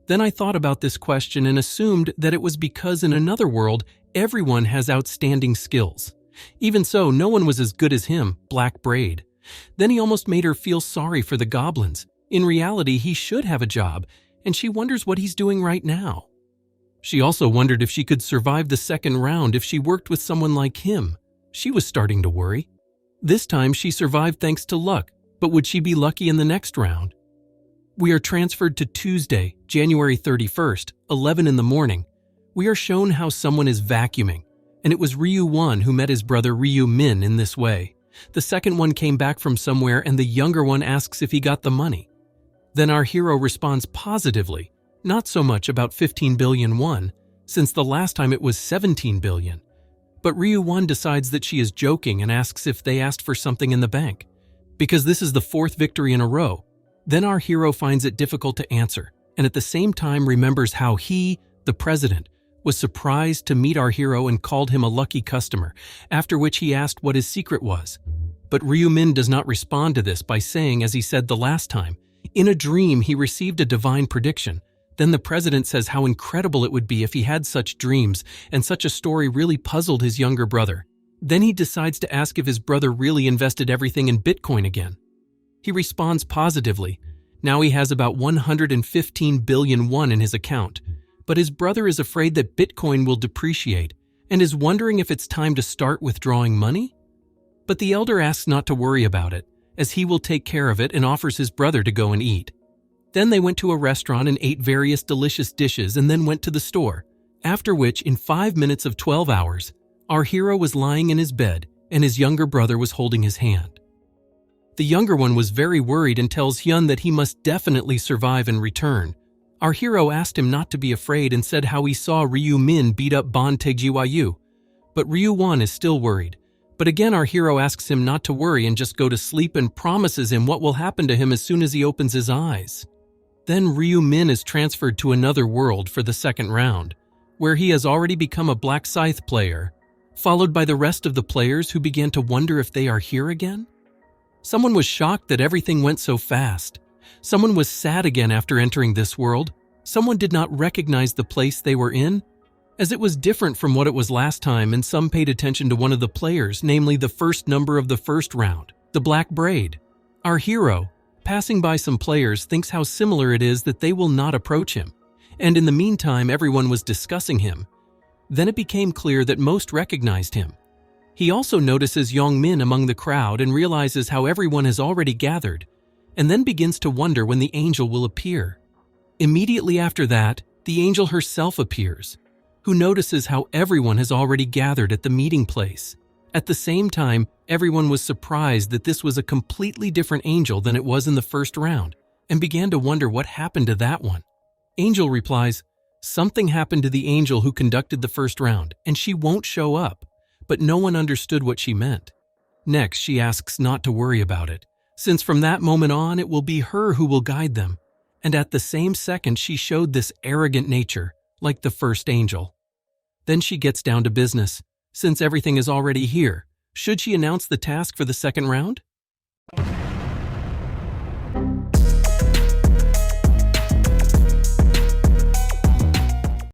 Then I thought about this question and assumed that it was because in another world, everyone has outstanding skills. Even so, no one was as good as him, Black Braid. Then he almost made her feel sorry for the goblins. In reality, he should have a job, and she wonders what he's doing right now. She also wondered if she could survive the second round if she worked with someone like him. She was starting to worry. This time she survived thanks to luck, but would she be lucky in the next round? We are transferred to Tuesday, January 31st, 11 in the morning. We are shown how someone is vacuuming, and it was Ryu-1 who met his brother Ryu-min in this way. The second one came back from somewhere and the younger one asks if he got the money. Then our hero responds positively, not so much about 15 billion won, since the last time it was 17 billion. But Ryu-1 decides that she is joking and asks if they asked for something in the bank, because this is the fourth victory in a row. Then our hero finds it difficult to answer, and at the same time remembers how he, the president, was surprised to meet our hero and called him a lucky customer, after which he asked what his secret was. But Ryu-min does not respond to this by saying, as he said the last time, in a dream he received a divine prediction. Then the president says how incredible it would be if he had such dreams, and such a story really puzzled his younger brother. Then he decides to ask if his brother really invested everything in Bitcoin again. He responds positively. Now he has about 115 billion won in his account. But his brother is afraid that Bitcoin will depreciate and is wondering if it's time to start withdrawing money? But the elder asks not to worry about it, as he will take care of it and offers his brother to go and eat. Then they went to a restaurant and ate various delicious dishes and then went to the store, after which, in 5 minutes of 12 hours, our hero was lying in his bed and his younger brother was holding his hand. The younger one was very worried and tells Hyun that he must definitely survive and return. Our hero asked him not to be afraid and said how he saw Ryu-min beat up Bon Taegjiwayu. But Ryu-1 is still worried. But again our hero asks him not to worry and just go to sleep and promises him what will happen to him as soon as he opens his eyes. Then Ryu-min is transferred to another world for the second round, where he has already become a Black Scythe player, followed by the rest of the players who began to wonder if they are here again. Someone was shocked that everything went so fast. Someone was sad again after entering this world. Someone did not recognize the place they were in, as it was different from what it was last time, and some paid attention to one of the players, namely the first number of the first round, the black braid. Our hero, passing by some players, thinks how similar it is that they will not approach him, and in the meantime everyone was discussing him. Then it became clear that most recognized him. He also notices Yongmin among the crowd and realizes how everyone has already gathered, and then begins to wonder when the angel will appear. Immediately after that, the angel herself appears, who notices how everyone has already gathered at the meeting place. At the same time, everyone was surprised that this was a completely different angel than it was in the first round, and began to wonder what happened to that one. Angel replies, something happened to the angel who conducted the first round, and she won't show up, but no one understood what she meant. Next, she asks not to worry about it, since from that moment on it will be her who will guide them, and at the same second she showed this arrogant nature, like the first angel. Then she gets down to business. Since everything is already here, should she announce the task for the second round?